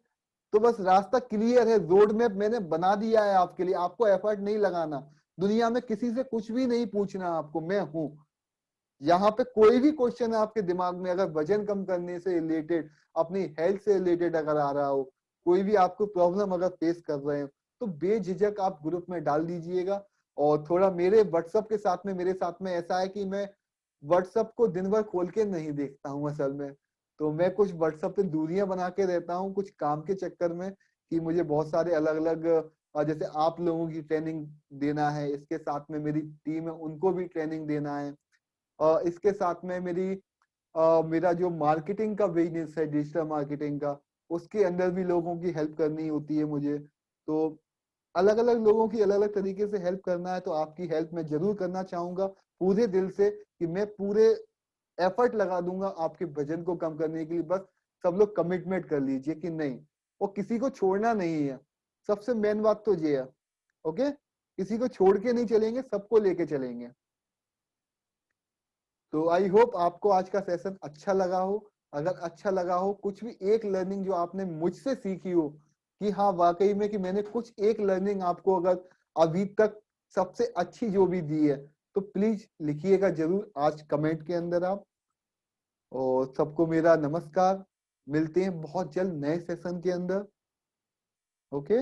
तो बस रास्ता क्लियर है, रोड मैप मैंने बना दिया है आपके लिए। आपको एफर्ट नहीं लगाना, दुनिया में किसी से कुछ भी नहीं पूछना आपको, मैं हूं यहाँ पे। कोई भी क्वेश्चन है आपके दिमाग में अगर वजन कम करने से रिलेटेड, अपनी हेल्थ से रिलेटेड अगर आ रहा हो, कोई भी आपको प्रॉब्लम अगर फेस कर रहे हो, तो बेझिझक आप ग्रुप में डाल दीजिएगा। और थोड़ा मेरे व्हाट्सएप के साथ में, मेरे साथ में ऐसा है कि मैं व्हाट्सएप को दिन भर खोल के नहीं देखता हूँ असल में। तो मैं कुछ व्हाट्सएप पे दूरियां बना के रहता हूँ कुछ काम के चक्कर में, कि मुझे बहुत सारे अलग अलग जैसे आप लोगों की ट्रेनिंग देना है, इसके साथ में मेरी टीम है उनको भी ट्रेनिंग देना है। इसके साथ में मेरा जो मार्केटिंग का बिजनेस है, डिजिटल मार्केटिंग का, उसके अंदर भी लोगों की हेल्प करनी होती है मुझे। तो अलग अलग लोगों की अलग अलग तरीके से हेल्प करना है, तो आपकी हेल्प मैं जरूर करना चाहूंगा पूरे दिल से, कि मैं पूरे एफर्ट लगा दूंगा आपके वजन को कम करने के लिए। बस सब लोग कमिटमेंट कर लीजिए कि नहीं, वो किसी को छोड़ना नहीं है। सबसे मेन बात तो ये है। ओके, किसी को छोड़ के नहीं चलेंगे, सबको लेके चलेंगे। तो आई होप आपको आज का सेशन अच्छा लगा हो। अगर अच्छा लगा हो, कुछ भी एक लर्निंग जो आपने मुझसे सीखी हो, कि हाँ वाकई में कि मैंने कुछ एक लर्निंग आपको अगर अभी तक सबसे अच्छी जो भी दी है, तो प्लीज लिखिएगा जरूर आज कमेंट के अंदर आप। और सबको मेरा नमस्कार, मिलते हैं बहुत जल्द नए सेशन के अंदर। ओके।